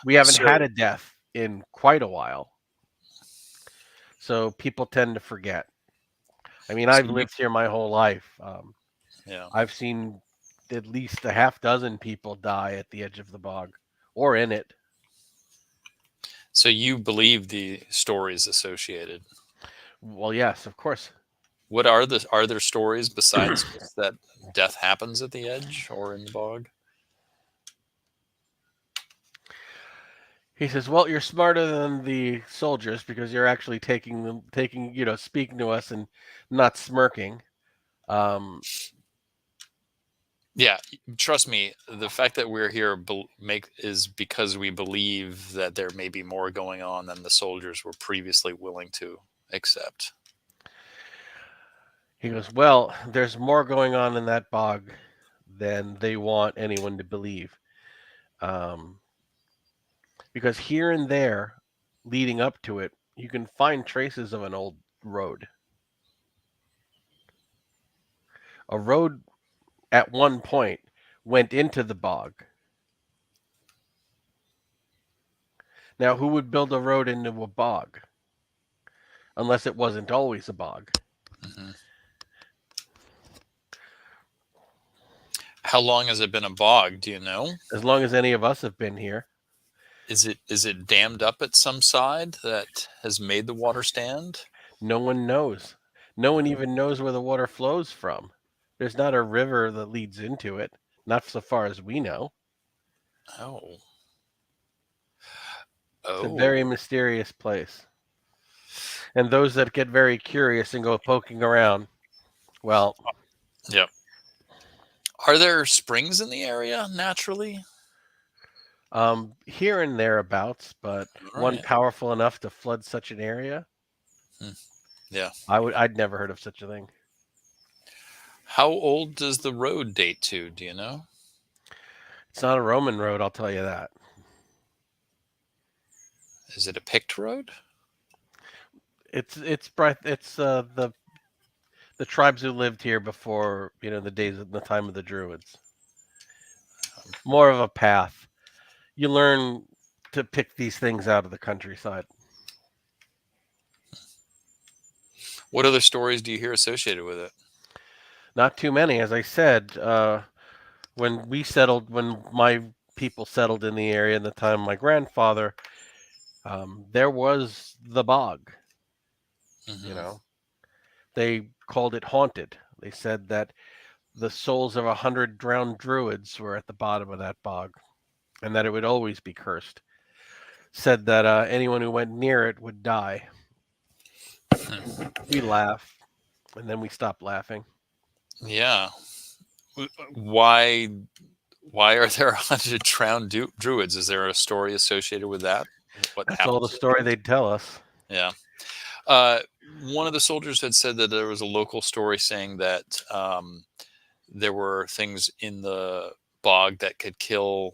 We haven't had a death in quite a while. So people tend to forget. I mean, I've lived here my whole life. I've seen at least a half dozen people die at the edge of the bog or in it. So you believe the stories associated? Well, yes, of course. What are there stories besides just that death happens at the edge or in the bog? He says, "Well, you're smarter than the soldiers because you're actually speaking to us and not smirking." Yeah, trust me. The fact that we're here is because we believe that there may be more going on than the soldiers were previously willing to accept. He goes, "Well, there's more going on in that bog than they want anyone to believe. Because here and there, leading up to it, you can find traces of an old road. A road at one point went into the bog. Now, who would build a road into a bog? Unless it wasn't always a bog." Mm-hmm. How long has it been a bog? Do you know? As long as any of us have been here. Is it dammed up at some side that has made the water stand? No one knows. No one even knows where the water flows from. There's not a river that leads into it, not so far as we know. Oh. It's a very mysterious place. And those that get very curious and go poking around, well... Yep. Are there springs in the area naturally? Here and thereabouts, but one powerful enough to flood such an area? Yeah. I'd never heard of such a thing. How old does the road date to? Do you know? It's not a Roman road, I'll tell you that. Is it a Pict road? It's the tribes who lived here before, the time of the Druids. More of a path. You learn to pick these things out of the countryside. What other stories do you hear associated with it? Not too many, as I said. When my people settled in the area in the time of my grandfather, there was the bog. Mm-hmm. They called it haunted. They said that the souls of 100 drowned druids were at the bottom of that bog, and that it would always be cursed. Said that anyone who went near it would die. We laugh, and then we stop laughing. Yeah. Why are there 100 drowned druids? Is there a story associated with that? That's all the story they'd tell us. Yeah. One of the soldiers had said that there was a local story saying that there were things in the bog that could kill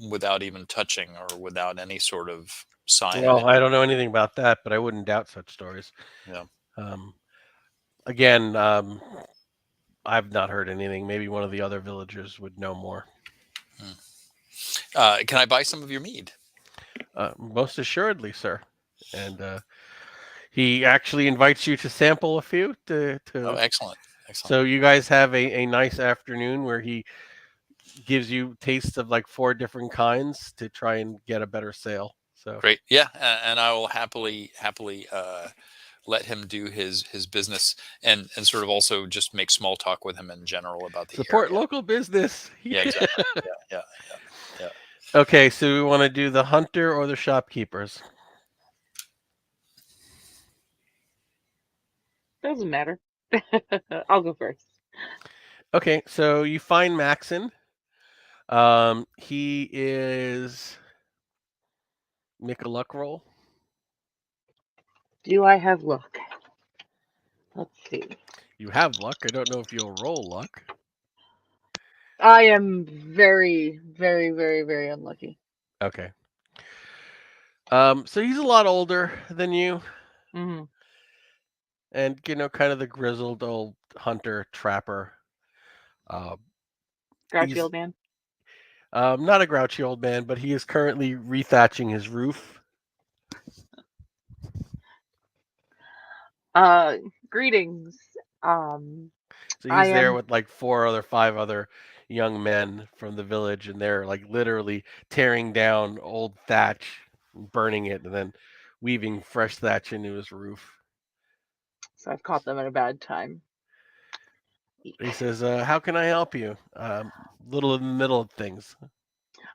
without even touching or without any sort of sign. Well, I don't know anything about that, but I wouldn't doubt such stories. Yeah. Again, I've not heard anything. Maybe one of the other villagers would know more. Can I buy some of your mead? Most assuredly, sir. And He actually invites you to sample a few. Oh, excellent. So you guys have a nice afternoon where he gives you tastes of like 4 different kinds to try and get a better sale. So Great. Yeah, and I will happily let him do his business and sort of also just make small talk with him in general about the support area. local business. Yeah, exactly. Yeah. Okay, so we want to do the hunter or the shopkeepers. Doesn't matter. I'll go first. Okay, so you find Maxon. He is make a luck roll. Do I have luck? Let's see. You have luck. I don't know if you'll roll luck. I am very, very, very, very unlucky. Okay. So he's a lot older than you, Hmm. and kind of the grizzled old hunter trapper. Grouchy He's old man. not a grouchy old man, but he is currently rethatching his roof. Greetings. So I he's there am. with like 5 other young men from the village, and they're like literally tearing down old thatch, burning it, and then weaving fresh thatch into his roof. So I've caught them at a bad time. He says, "How can I help you?" Little in the middle of things.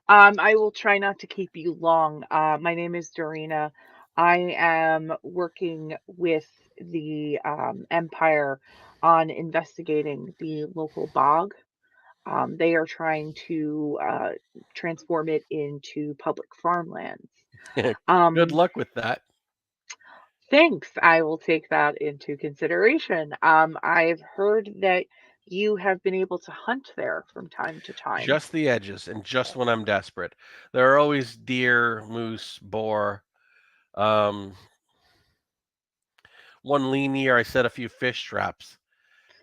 I will try not to keep you long. My name is Doreena. I am working with the Empire on investigating the local bog. They are trying to transform it into public farmlands. Good luck with that. Thanks. I will take that into consideration. I've heard that you have been able to hunt there from time to time. Just the edges, and just when I'm desperate. There are always deer, moose, boar. One lean year, I set a few fish traps,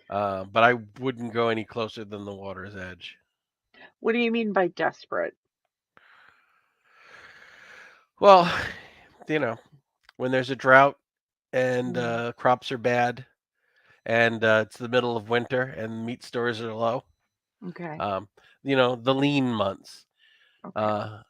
but I wouldn't go any closer than the water's edge. What do you mean by desperate? Well, when there's a drought and Mhm. crops are bad, and it's the middle of winter and meat stores are low. Okay. The lean months. Okay.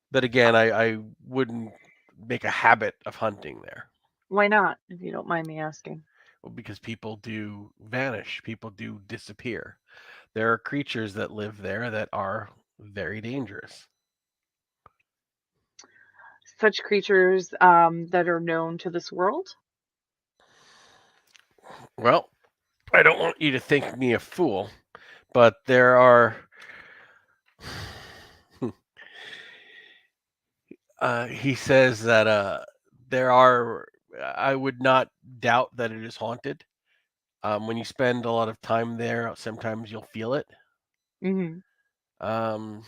But again, I wouldn't make a habit of hunting there. Why not, if you don't mind me asking? Well, because people do vanish, people do disappear. There are creatures that live there that are very dangerous. Such creatures that are known to this world? Well, I don't want you to think me a fool, but there are. He says that there are. I would not doubt that it is haunted. When you spend a lot of time there, sometimes you'll feel it. Hmm. Um,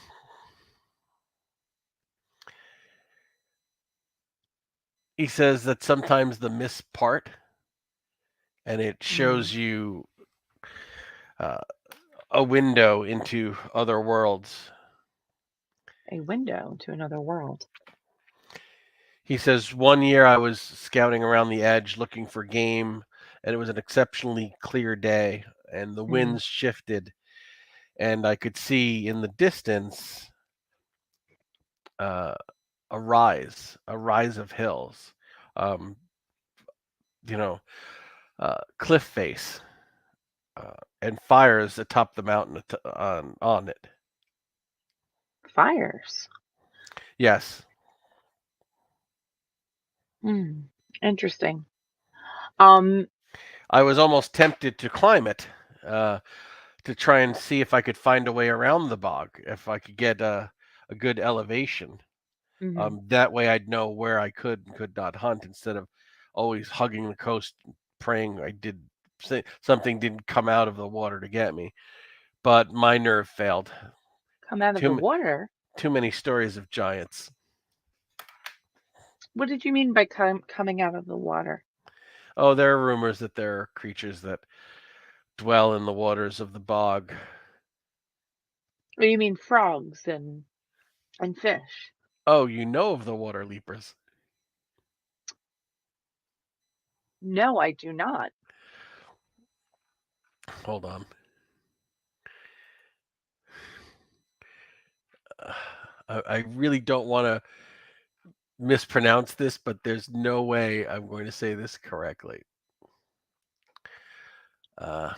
he says that sometimes the mist part, and it shows you uh, a window into other worlds. A window to another world. He says, one year I was scouting around the edge looking for game, and it was an exceptionally clear day, and the winds shifted, and I could see in the distance uh, a rise of hills, um, cliff face, and fires atop the mountain on it. Fires. Yes. Interesting. Um, I was almost tempted to climb it to try and see if I could find a way around the bog, if I could get a good elevation. mhm. That way I'd know where I could and could not hunt instead of always hugging the coast, praying something didn't come out of the water to get me. But my nerve failed. Come out of the Too, water? too many stories of giants. What did you mean by coming out of the water? Oh, there are rumors that there are creatures that dwell in the waters of the bog. What do you mean frogs and fish? Oh, you know of the water leapers. No, I do not. Hold on. I really don't want to mispronounce this, but there's no way I'm going to say this correctly. Hold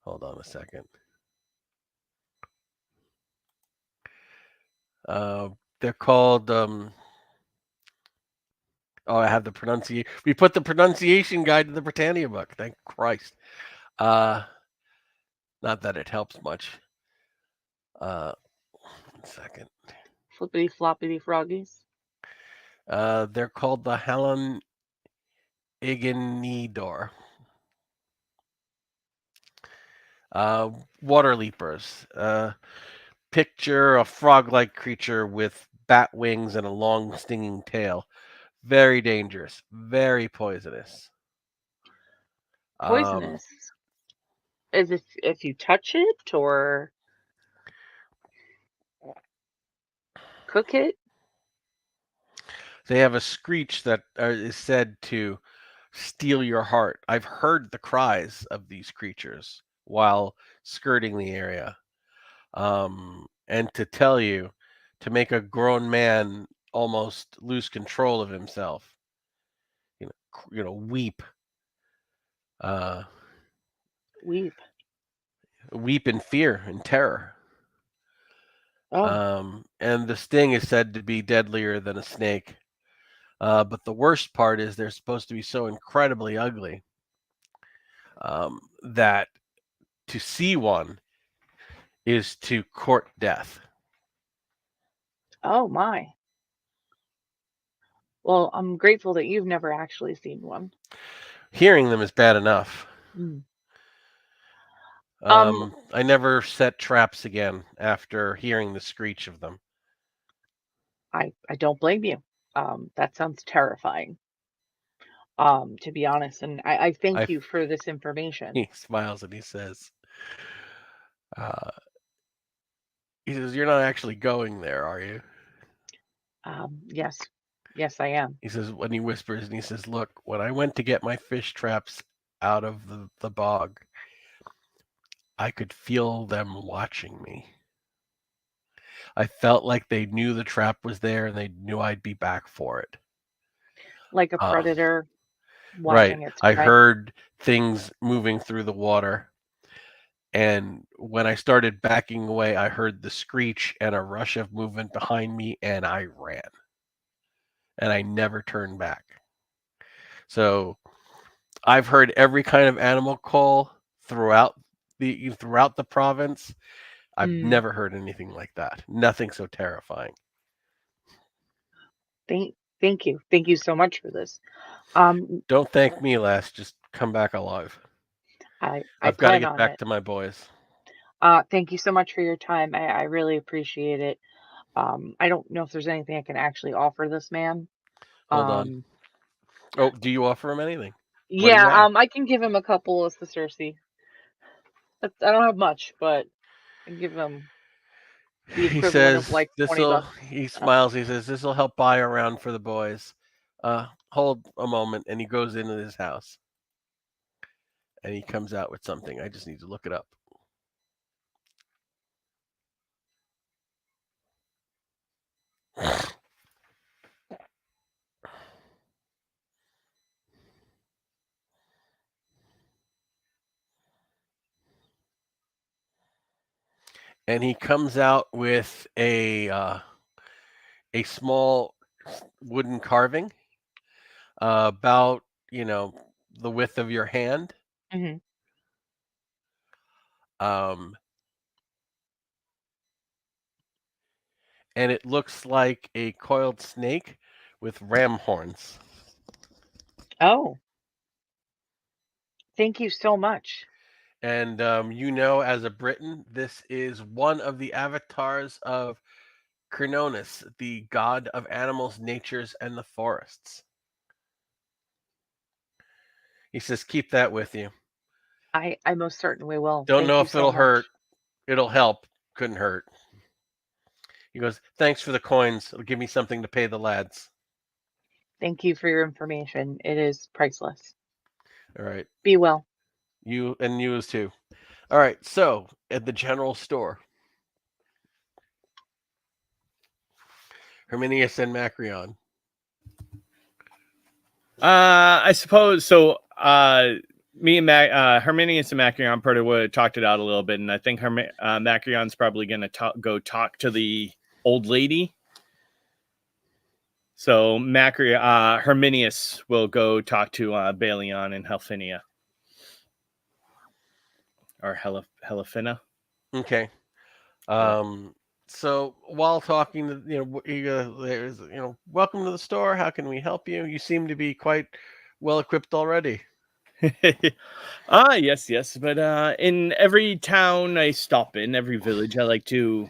on a second. They're called. I have the pronunciation. We put the pronunciation guide to the Britannia book. Thank Christ. Not that it helps much. 1 second. Flippity floppity froggies. They're called the Halon Iganidor. Water leapers. Picture a frog-like creature with bat wings and a long stinging tail. Very dangerous. Very poisonous. Poisonous. Is it if you touch it or cook it? They have a screech that is said to steal your heart. I've heard the cries of these creatures while skirting the area. And to tell you, to make a grown man almost lose control of himself, weep. Weep in fear and terror. Oh. And the sting is said to be deadlier than a snake. But the worst part is they're supposed to be so incredibly ugly that to see one is to court death. Oh my. Well, I'm grateful that you've never actually seen one. Hearing them is bad enough. I never set traps again after hearing the screech of them. I don't blame you. That sounds terrifying. To be honest, and I thank you for this information. He smiles and he says, "You're not actually going there, are you?" Yes, I am. He says, when he whispers, and he says, "Look, when I went to get my fish traps out of the bog, I could feel them watching me. I felt like they knew the trap was there and they knew I'd be back for it. Like a predator Right. watching its I prey. heard things moving through the water. And when I started backing away, I heard the screech and a rush of movement behind me, and I ran. And I never turned back. So I've heard every kind of animal call throughout the province. I've never heard anything like that. Nothing so terrifying." Thank you. Thank you so much for this. Don't thank me, lass. Just come back alive. I've got to get back to my boys. Thank you so much for your time. I really appreciate it. I don't know if there's anything I can actually offer this man. Hold on. Oh, do you offer him anything? Yeah, I can give him a couple of sesterces. I don't have much, but I can give him the equivalent of like $20. He smiles. He says, "This will help buy a round for the boys. Hold a moment," and he goes into his house. And he comes out with something. I just need to look it up. And he comes out with a small wooden carving, about the width of your hand. Mm-hmm. And it looks like a coiled snake with ram horns. Oh, thank you so much. And as a Briton, this is one of the avatars of Crononus, the god of animals, natures, and the forests. He says, "Keep that with you. I most certainly will. Don't Thank know you if so it'll much. hurt. It'll help. Couldn't hurt." He goes, "Thanks for the coins. It'll give me something to pay the lads." Thank you for your information. It is priceless. All right. Be well. You as too. All right. So at the general store, Herminius and Macrion. I suppose so. Me and Herminius and Macrion probably would have talked it out a little bit, and I think Macrion's probably going to go talk to the old lady. So Herminius will go talk to Balion and Helfinia. Or Helifina. Okay. So while talking to there's welcome to the store. How can we help you? You seem to be quite well equipped already. Yes. But in every town I stop in, every village, I like to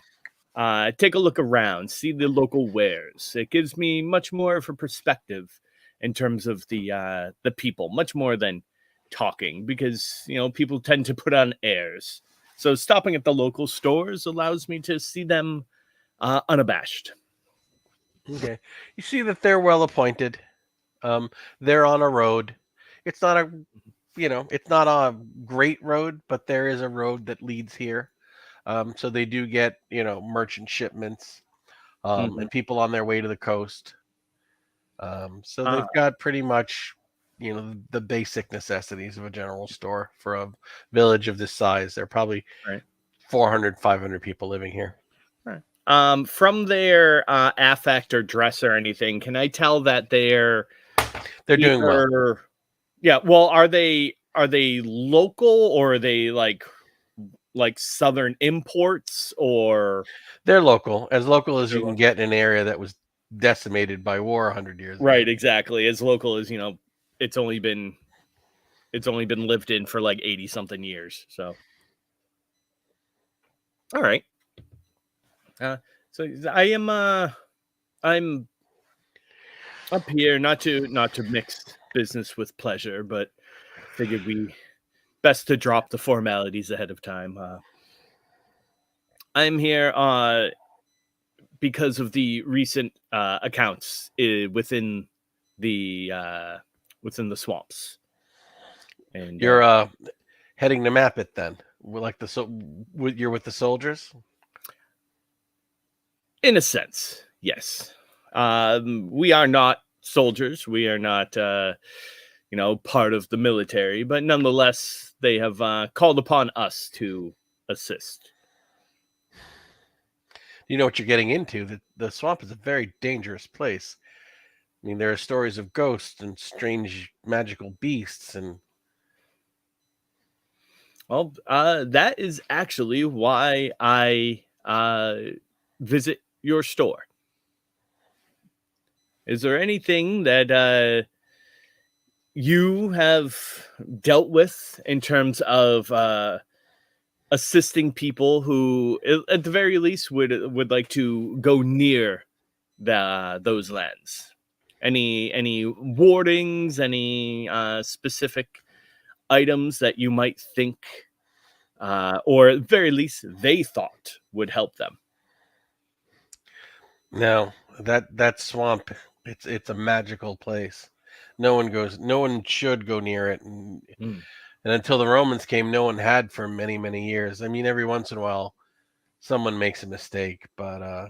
take a look around, see the local wares. It gives me much more of a perspective in terms of the people, much more than talking, because people tend to put on airs. So stopping at the local stores allows me to see them unabashed. Okay. You see that they're well appointed. They're on a road. It's not a great road, but there is a road that leads here. So they do get, merchant shipments, and people on their way to the coast. So they've got pretty much, the basic necessities of a general store for a village of this size. There are probably 400, 500 people living here. From their affect or dress or anything, can I tell that they're doing well? Yeah. Well, are they local, or are they like southern imports, or they're local as you can get in an area that was decimated by war 100 years ago. Right, exactly. As local as it's only been lived in for like 80 something years. So, all right. So I'm up here not to mix business with pleasure, but figured we best to drop the formalities ahead of time. I'm here because of the recent accounts within the swamps. And you're heading to map it then, you're with the soldiers. In a sense, yes. We are not soldiers. We are not, part of the military, but nonetheless, they have called upon us to assist. You know what you're getting into. The swamp is a very dangerous place. I mean, there are stories of ghosts and strange magical beasts, and well, that is actually why I visit your store. Is there anything that you have dealt with in terms of assisting people who, at the very least, would like to go near those lands? Any wardings? Any specific items that you might think, or at the very least, they thought would help them? no, that swamp, it's a magical place. No one should go near it, and until the Romans came, no one had for many, many years. I mean, every once in a while someone makes a mistake, but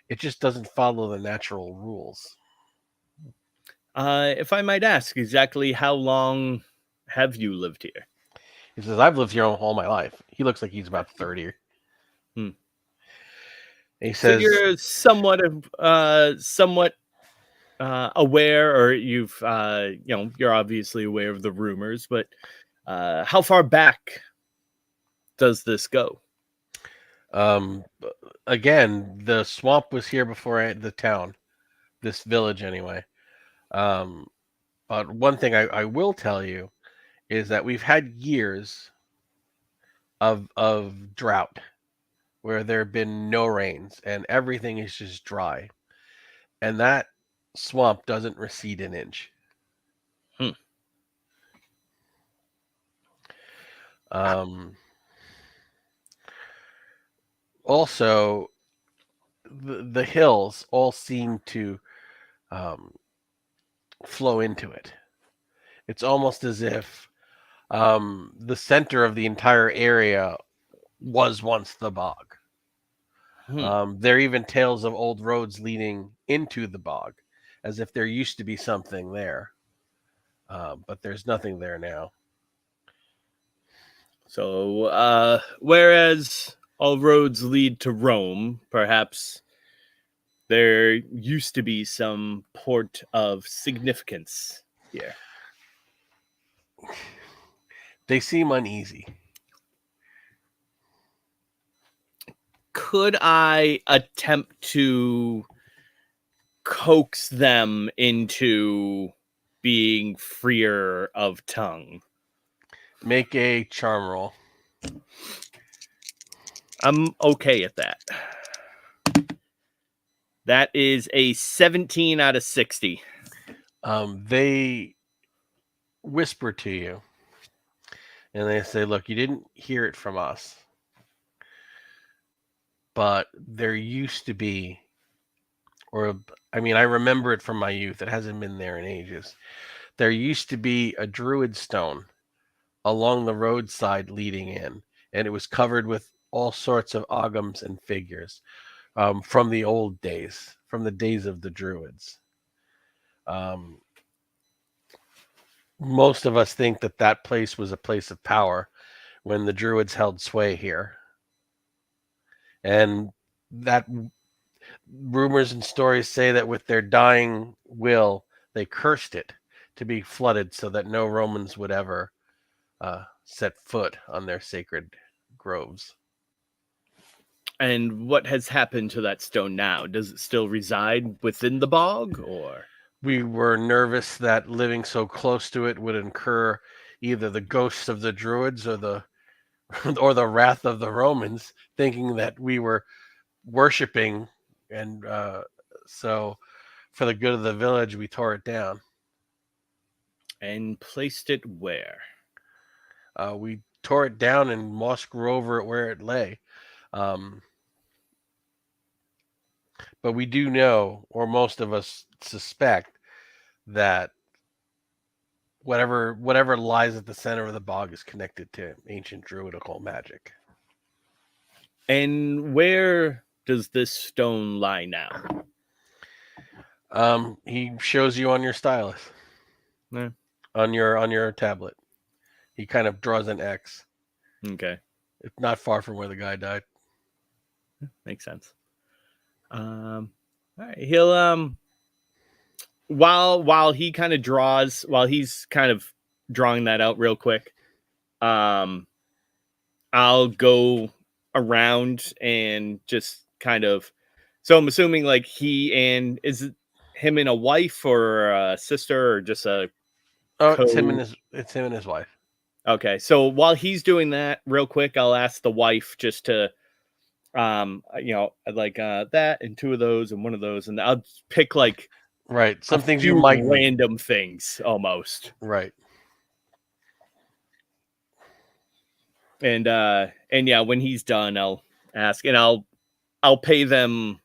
it just doesn't follow the natural rules. If I might ask, exactly how long have you lived here? He says, I've lived here all my life. He looks like he's about 30. He So says, you're somewhat aware, or you're obviously aware of the rumors, but how far back does this go? Again, the swamp was here before the town, this village anyway. But one thing I will tell you is that we've had years of drought where there have been no rains and everything is just dry. And that swamp doesn't recede an inch. Also, the hills all seem to flow into it. It's almost as if the center of the entire area was once the bog. There are even tales of old roads leading into the bog, as if there used to be something there. But there's nothing there now. So, whereas all roads lead to Rome, perhaps there used to be some port of significance here. They seem uneasy. Could I attempt to coax them into being freer of tongue? Make a charm roll. I'm okay at that. That is a 17 out of 60. They whisper to you, and they say, look, you didn't hear it from us, but there used to be, I remember it from my youth. It hasn't been there in ages. There used to be a druid stone along the roadside leading in, and it was covered with all sorts of ogams and figures from the old days, from the days of the druids. Most of us think that place was a place of power when the druids held sway here. And that rumors and stories say that with their dying will, they cursed it to be flooded so that no Romans would ever set foot on their sacred groves. And what has happened to that stone now? Does it still reside within the bog, or? We were nervous that living so close to it would incur either the ghosts of the druids or the wrath of the Romans, thinking that we were worshiping, and so for the good of the village, we tore it down. And placed it where? We tore it down and moss grew over it where it lay. But we do know, or most of us suspect, that whatever lies at the center of the bog is connected to ancient druidical magic. And where does this stone lie now? He shows you on your stylus. Yeah. On your tablet. He kind of draws an X. Okay. It's not far from where the guy died. Makes sense. All right. He'll while he's kind of drawing that out real quick, I'll go around and just kind of, so I'm assuming like is it him and a wife or a sister or just a it's him and his wife. Okay, so while he's doing that real quick, I'll ask the wife just to I'd like that and two of those and one of those, and I'll pick like right some things you might random things almost. Right. And yeah, when he's done, I'll ask, and I'll pay them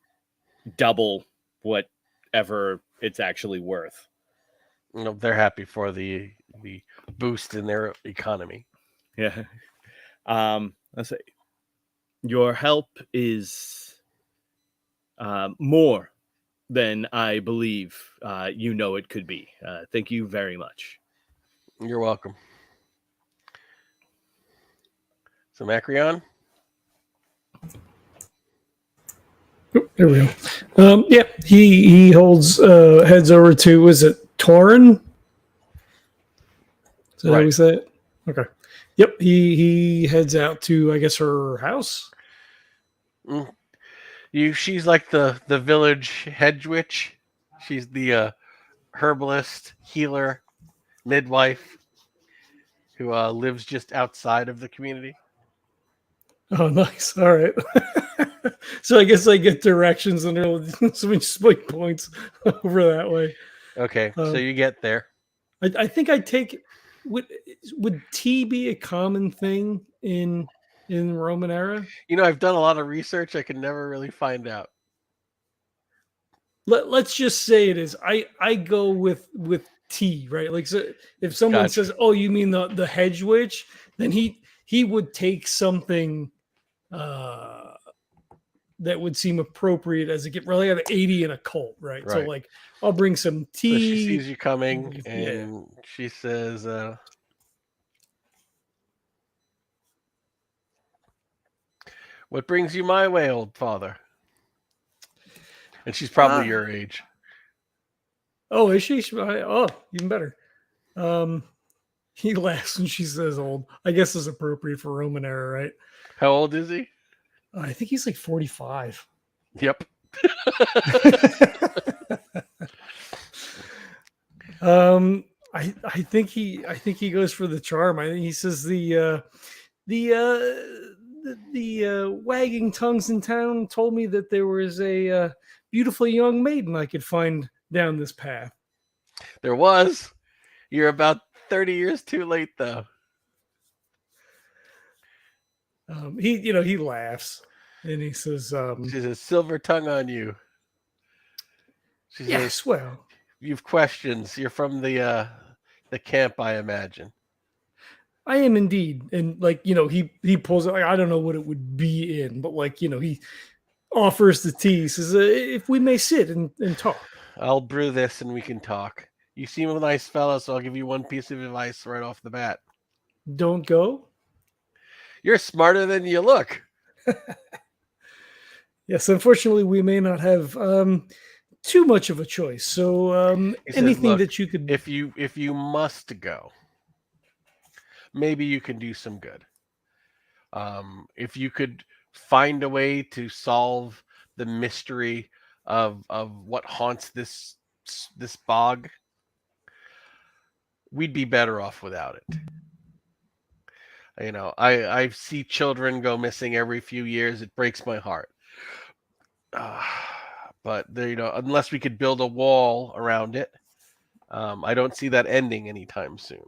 double whatever it's actually worth. They're happy for the boost in their economy. Yeah. Let's say your help is more than I believe it could be. Thank you very much. You're welcome. So Macrion? There we go. Yeah, he heads over to, is it Torin? Is that how we say it? Okay. Yep, he heads out to, I guess, her house. She's like the village hedge witch. She's the herbalist, healer, midwife who lives just outside of the community. Oh, nice. All right. So I guess I get directions and so we split points over that way. Okay, so you get there. I think I take would tea be a common thing in Roman era? I've done a lot of research. I can never really find out. let's just say it is. I go with T, right? Like, so if someone Gotcha. says, "Oh, you mean the hedge witch?" then he would take something that would seem appropriate as a gift. Really, I have 80 in a cult, right? So Right. like, I'll bring some So she tea. sees you coming, Yeah. and she says, "What brings you my way, old father?" And she's probably your age. Oh, is she? Oh, even better. He laughs and she says, "Old." I guess is appropriate for Roman era, right? How old is he? I think he's like 45. Yep. I think he goes for the charm. I think he says the wagging tongues in town told me that there was a beautiful young maiden I could find down this path. There was. You're about 30 years too late, though. He laughs and he says, She says, "Silver tongue on you." She says, "Yes, well, "You've questions. You're from the camp, I imagine." I am indeed." And like, he pulls it. Like, I don't know what it would be in, but like, he offers the tea. He says, "If we may sit and talk." I'll brew this and we can talk. You seem a nice fellow, so I'll give you one piece of advice right off the bat. Don't go. You're smarter than you look. Yes, unfortunately, we may not have too much of a choice. So He says, anything "Look, that you could, if you must go, maybe you can do some good. If you could find a way to solve the mystery of what haunts this bog, we'd be better off without it. I see children go missing every few years. It breaks my heart. But unless we could build a wall around it, I don't see that ending anytime soon."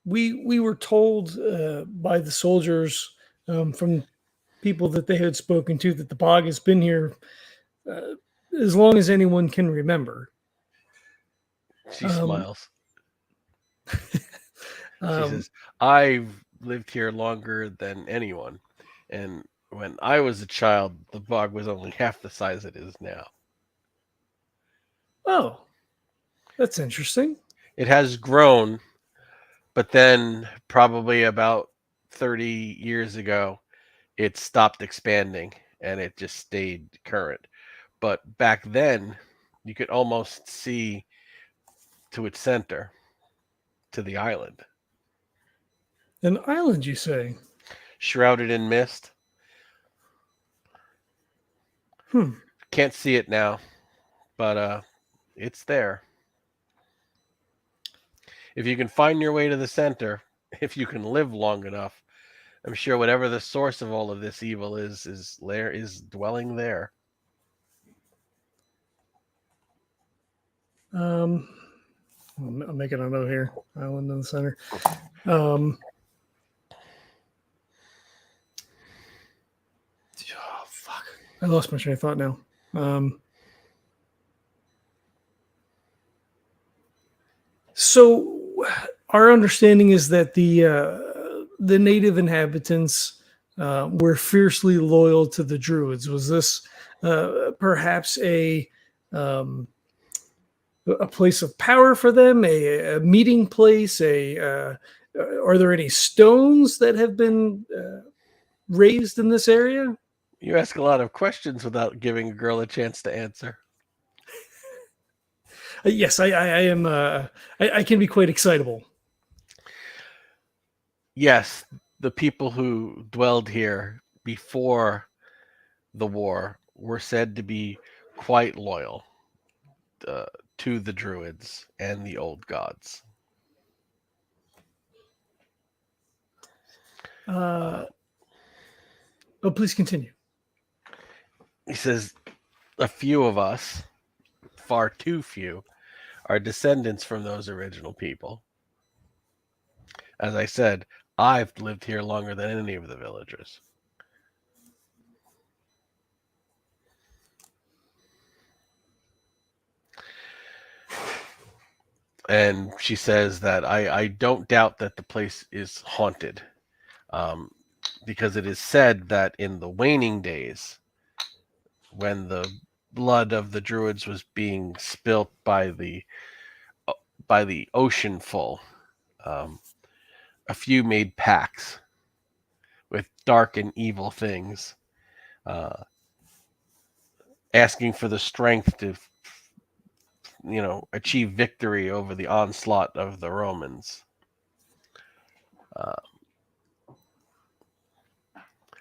we were told by the soldiers from people that they had spoken to that the bog has been here as long as anyone can remember. She smiles. She Um, says, "I've lived here longer than anyone, and when I was a child, the bog was only half the size it is now. oh, that's interesting. It has grown, but then probably about 30 years ago, it stopped expanding and it just stayed current. But back then, you could almost see to its center, to the island, An island, you say? shrouded in mist. Can't see it now, but it's there. If you can find your way to the center, if you can live long enough, I'm sure whatever the source of all of this evil is dwelling there." I'm making a note here. Island in the center. Oh, fuck! I lost my train of thought now. So our understanding is that the native inhabitants were fiercely loyal to the Druids. Was this perhaps a place of power for them, a meeting place? Are there any stones that have been raised in this area? You ask a lot of questions without giving a girl a chance to answer. Yes, I am. I can be quite excitable. Yes, the people who dwelled here before the war were said to be quite loyal to the Druids and the old gods. Oh, please continue. He says, "A few of us, far too few, are descendants from those original people. As I said, I've lived here longer than any of the villagers. And she says that I don't doubt that the place is haunted, because it is said that in the waning days, when the blood of the druids was being spilt by the ocean full, a few made pacts with dark and evil things, asking for the strength to achieve victory over the onslaught of the Romans.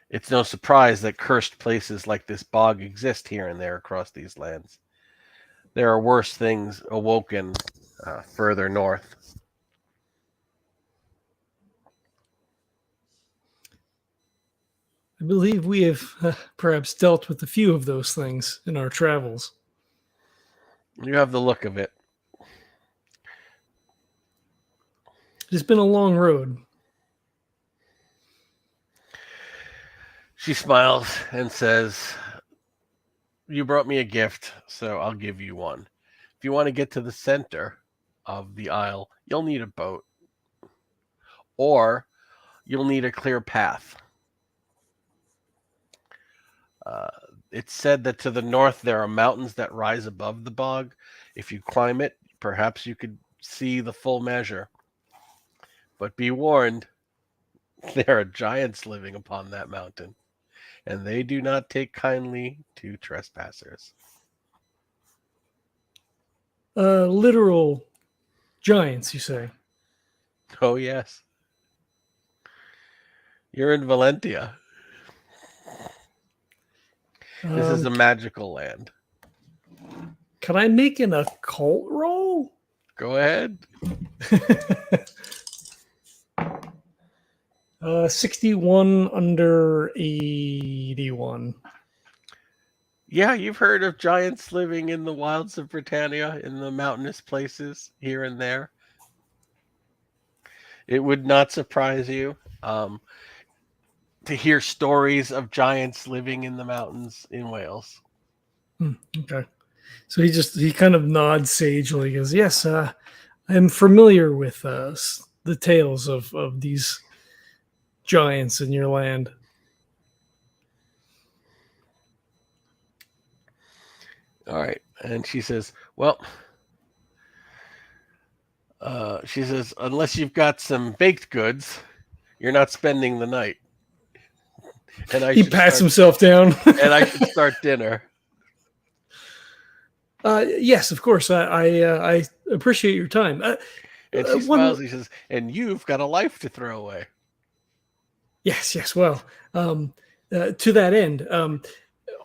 It's no surprise that cursed places like this bog exist here and there across these lands. There are worse things awoken further north. I believe we have perhaps dealt with a few of those things in our travels. You have the look of it. It's been a long road. She smiles and says, "You brought me a gift, so I'll give you one. If you want to get to the center of the isle, you'll need a boat. Or you'll need a clear path. It's said that to the north there are mountains that rise above the bog. If you climb it, perhaps you could see the full measure. But be warned, there are giants living upon that mountain, and they do not take kindly to trespassers." Literal giants, you say? Oh, yes. You're in Valentia. This is a magical land. Can I make an occult roll? Go ahead. 61 under 81. Yeah, you've heard of giants living in the wilds of Britannia, in the mountainous places here and there. It would not surprise you to hear stories of giants living in the mountains in Wales. Okay. So he kind of nods sagely. He goes, "Yes, I'm familiar with the tales of these giants in your land." All right. And she says, well, unless you've got some baked goods, you're not spending the night. And He pats himself down. And I should start dinner. Yes, of course. I appreciate your time. And she smiles. He says, "And you've got a life to throw away." Yes. Well, to that end,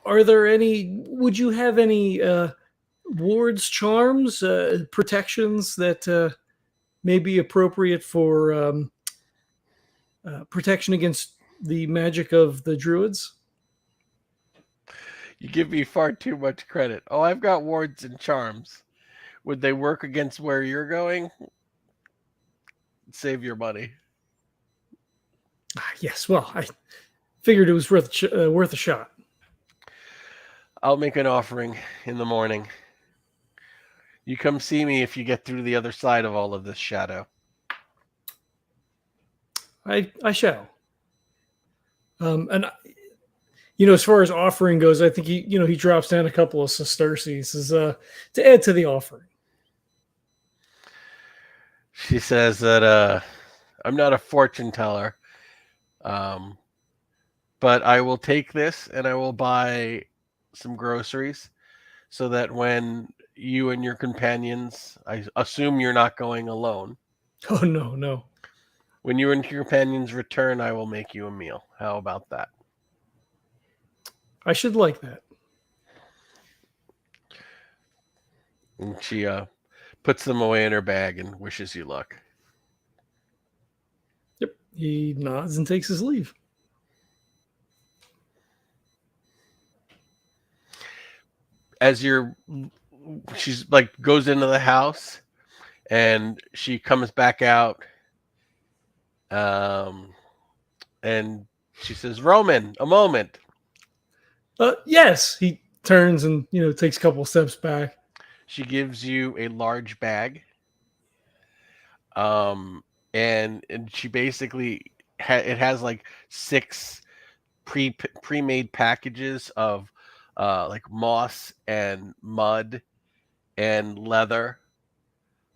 are there any? Would you have any wards, charms, protections that may be appropriate for protection against the magic of the druids? You give me far too much credit. Oh, I've got wards and charms. Would they work against where you're going? Save your money. Yes. Well, I figured it was worth a shot. I'll make an offering in the morning. You come see me if you get through the other side of all of this shadow. I shall. And as far as offering goes, I think he drops down a couple of sesterces to add to the offering. She says that I'm not a fortune teller, but I will take this and I will buy some groceries so that when you and your companions, I assume you're not going alone. Oh, no. When you and your companions return, I will make you a meal. How about that? I should like that. And she puts them away in her bag and wishes you luck. Yep. He nods and takes his leave. She's like goes into the house and she comes back out And she says, Roman, a moment. Yes. He turns and takes a couple steps back. She gives you a large bag. And she basically it has like 6 pre-made packages of like moss and mud and leather.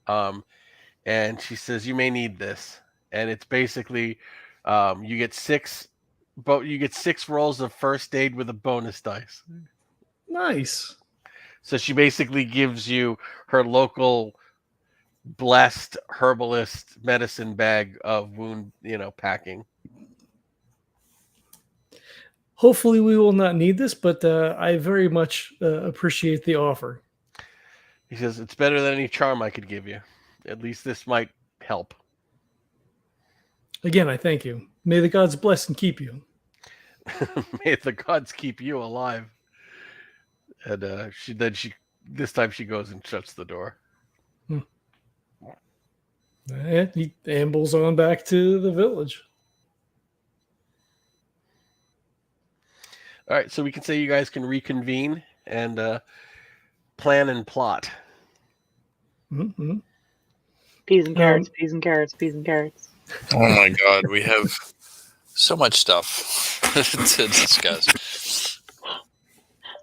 And she says, you may need this. And it's basically you get 6 rolls of first aid with a bonus dice. Nice. So she basically gives you her local blessed herbalist medicine bag of wound, packing. Hopefully we will not need this, but I very much appreciate the offer. He says, it's better than any charm I could give you. At least this might help. Again, I thank you. May the gods bless and keep you. May the gods keep you alive. And this time she goes and shuts the door. And he ambles on back to the village. All right, so we can say you guys can reconvene and plan and plot. Mm-hmm. Peas and carrots, peas and carrots, peas and carrots. Oh my god, we have so much stuff to discuss.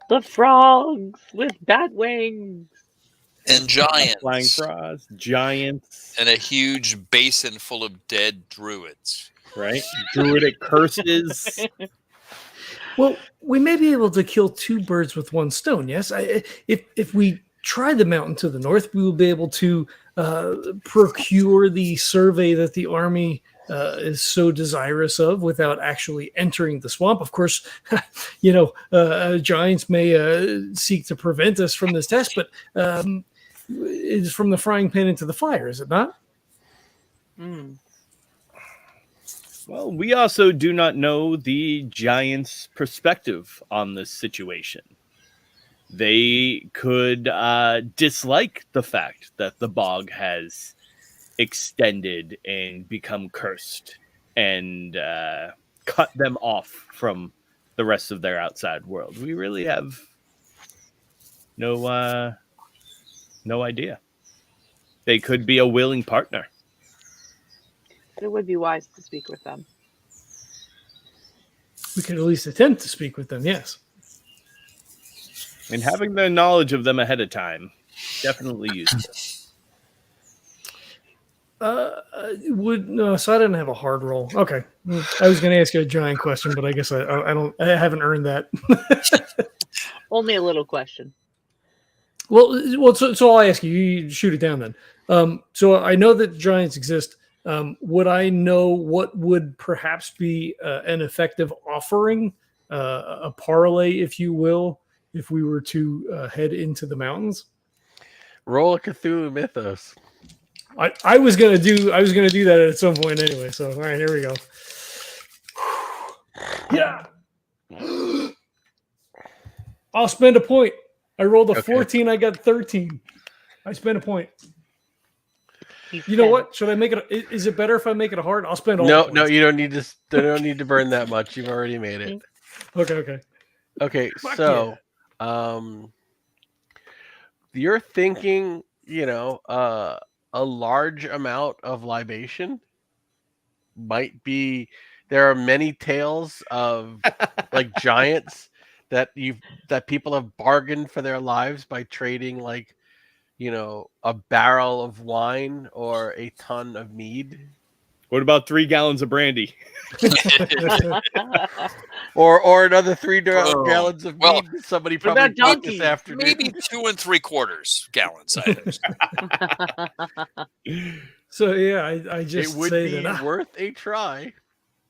The frogs with bat wings. And giants. Flying frogs, giants, And a huge basin full of dead druids. right? Druidic curses. Well, we may be able to kill 2 birds with 1 stone. Yes, if we try the mountain to the north, we will be able to procure the survey that the army is so desirous of without actually entering the swamp. Of course, giants may seek to prevent us from this test, but it's from the frying pan into the fire, is it not? Mm. Well, we also do not know the giants' perspective on this situation. They could dislike the fact that the bog has extended and become cursed and cut them off from the rest of their outside world. We really have no idea. They could be a willing partner. It would be wise to speak with them. We could at least attempt to speak with them, yes. And having the knowledge of them ahead of time, definitely useful. So I didn't have a hard roll. Okay, I was going to ask you a giant question, but I guess I haven't earned that. Only a little question. Well, so I'll ask you. You shoot it down then. So I know that giants exist. Would I know what would perhaps be an effective offering, a parlay, if you will, if we were to head into the mountains? Roll a Cthulhu Mythos. I was gonna do that at some point anyway. So all right, here we go. Yeah, I'll spend a point. I rolled a 14. I got 13. I spent a point. You know what? Should I make it? Is it better if I make it a hard? I'll spend all. No, you don't need to. You don't need to burn that much. You've already made it. Okay. Fuck so, yeah. You're thinking, a large amount of libation might be. There are many tales of like giants that people have bargained for their lives by trading a barrel of wine or a ton of mead. What about 3 gallons of brandy? or another 3 gallons of mead that somebody probably bought this afternoon. Maybe 2 3/4 gallons items. So yeah, I just it would say be worth a try.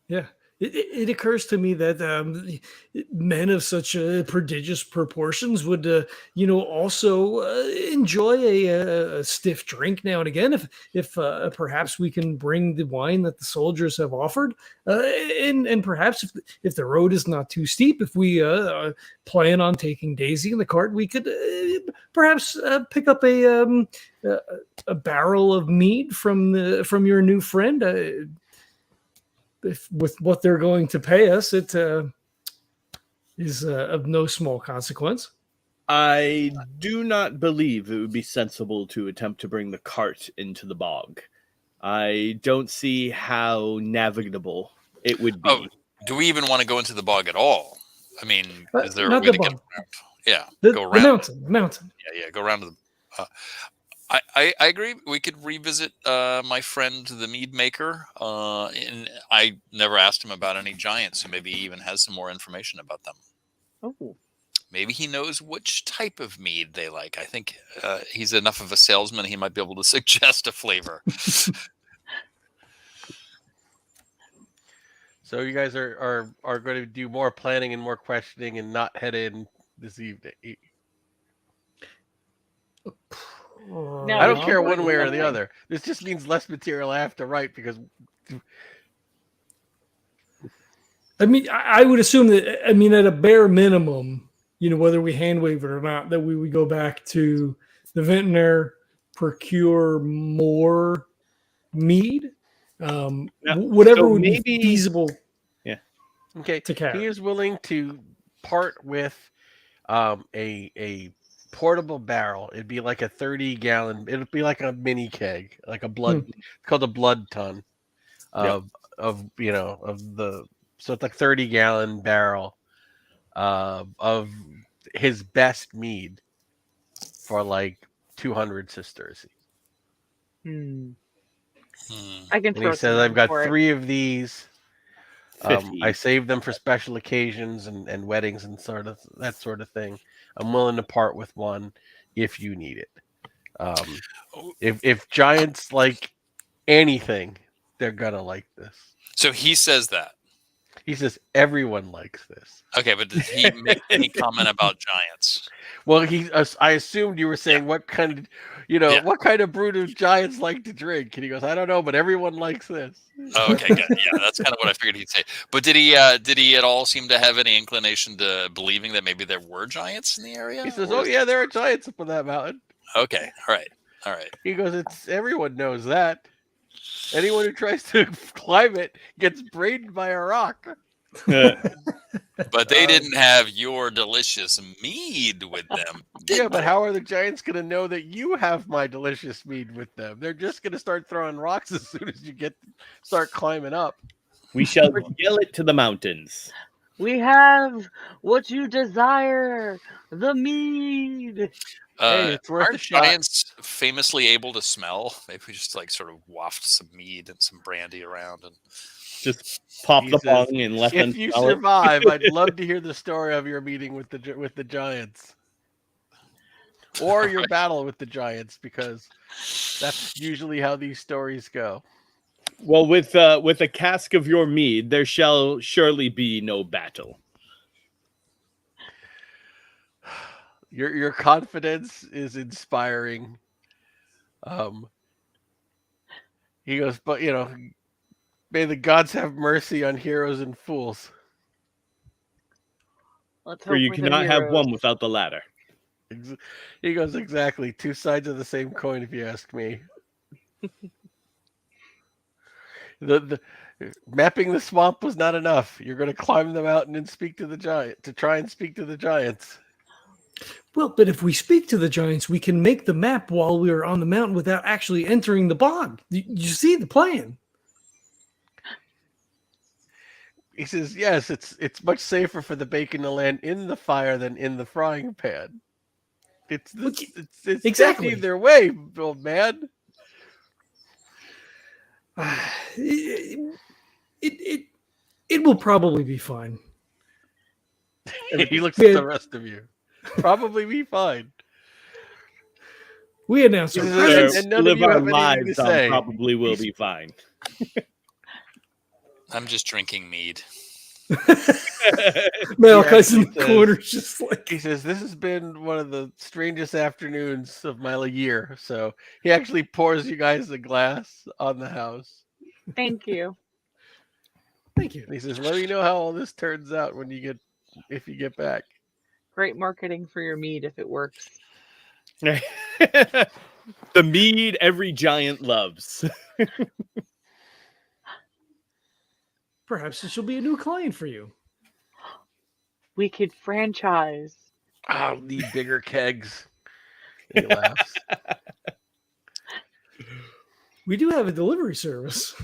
Yeah. It occurs to me that men of such prodigious proportions would, also enjoy a stiff drink now and again. If perhaps we can bring the wine that the soldiers have offered, and perhaps if the road is not too steep, if we plan on taking Daisy in the cart, we could perhaps pick up a barrel of mead from your new friend. if with what they're going to pay us, it is of no small consequence. I do not believe it would be sensible to attempt to bring the cart into the bog. I don't see how navigable it would be. Oh, do we even want to go into the bog at all? I mean, is there a not way the to get bog. around? Yeah, The go around. the mountain. Yeah, go around to the. I agree. We could revisit my friend, the mead maker. And I never asked him about any giants, so maybe he even has some more information about them. Oh, Maybe he knows which type of mead they like. I think he's enough of a salesman; he might be able to suggest a flavor. So you guys are going to do more planning and more questioning and not head in this evening. No, I don't we care should one way or the definitely- other. This just means less material I have to write because I mean, I would assume that, I mean, at a bare minimum, whether we hand wave it or not, that we would go back to the vintner, procure more mead, whatever so would maybe- be feasible okay, to carry. he is willing to part with a portable barrel. It'd be like a 30-gallon. It'd be like a mini keg, like a blood. It's called a blood ton of the. So it's like 30-gallon barrel of his best mead for like 200 sisters. Hmm. Hmm. I can And throw he says, some "I've in got for it. 3 of these. 50. I save them for special occasions and weddings and that sort of thing. I'm willing to part with one if you need it. If giants like anything, they're gonna like this." So he says that. He says everyone likes this. Okay, but did he make any comment about giants? Well, I assumed you were saying what kind of, Yeah. what kind of brew do giants like to drink? And he goes, I don't know, but everyone likes this. Oh, okay, good. Yeah, that's kind of what I figured he'd say. But did he at all seem to have any inclination to believing that maybe there were giants in the area? He says, Or oh is- yeah, there are giants up on that mountain. Okay, all right. He goes, everyone knows that. Anyone who tries to climb it gets brained by a rock. But they didn't have your delicious mead with them. Yeah, but how are the giants going to know that you have my delicious mead with them? They're just going to start throwing rocks as soon as you start climbing up. We shall yell it to the mountains. We have what you desire, the mead. Hey, it's worth a Aren't shot. giants famously able to smell? Maybe we just like sort of waft some mead and some brandy around and Just pop He the says, bong and let them If you smell it. survive, I'd love to hear the story of your meeting with the giants, or your battle with the giants, because that's usually how these stories go. Well, with a cask of your mead, there shall surely be no battle. Your confidence is inspiring. He goes, but may the gods have mercy on heroes and fools. Let's For hope you we're the cannot have heroes. one without the latter. He goes, exactly, 2 sides of the same coin, if you ask me. The mapping the swamp was not enough. You're going to climb the mountain and speak to the giant to try and speak to the giants. Well, but if we speak to the giants, we can make the map while we are on the mountain without actually entering the bog. You see the plan? He says, yes, it's much safer for the bacon to land in the fire than in the frying pan. It's Exactly. dead either way, old man. It will probably be fine. He looks at the rest of you. Probably be fine. We announced our Yes, presence. and To none of live you our have anything to lives say. on probably will be fine. I'm just drinking mead. Malachi's in he the says- corner, just like He says, this has been one of the strangest afternoons of my year. So he actually pours you guys a glass on the house. Thank you. thank you. And he says, let me know how all this turns out if you get back. Great marketing for your mead if it works. The mead every giant loves. Perhaps this will be a new client for you. We could franchise. I'll need bigger kegs. And he laughs. We do have a delivery service.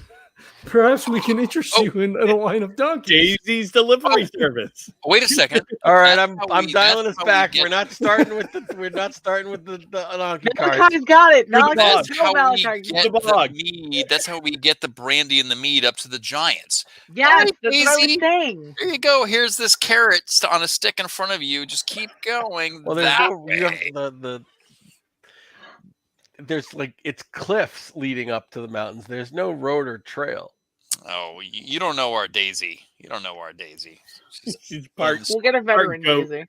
Perhaps we can interest you in a line of donkeys. Daisy's delivery service. Wait a second. All right, That's I'm how we- dialing that's us how we back. get- We're not starting with the donkey carts. Malachi's got it. You're the Malachi's boss. That's no how we Malachi. get The the bog. mead. That's how we get the brandy and the mead up to the giants. Yes, Alright, that's what I was Daisy. saying. Here you go. Here's this carrot on a stick in front of you. Just keep going. Well, there's that no you have way. there's like it's cliffs leading up to the mountains. There's no road or trail. Oh, you don't know our Daisy. You don't know our Daisy. She's part. We'll get a veteran goat. Daisy.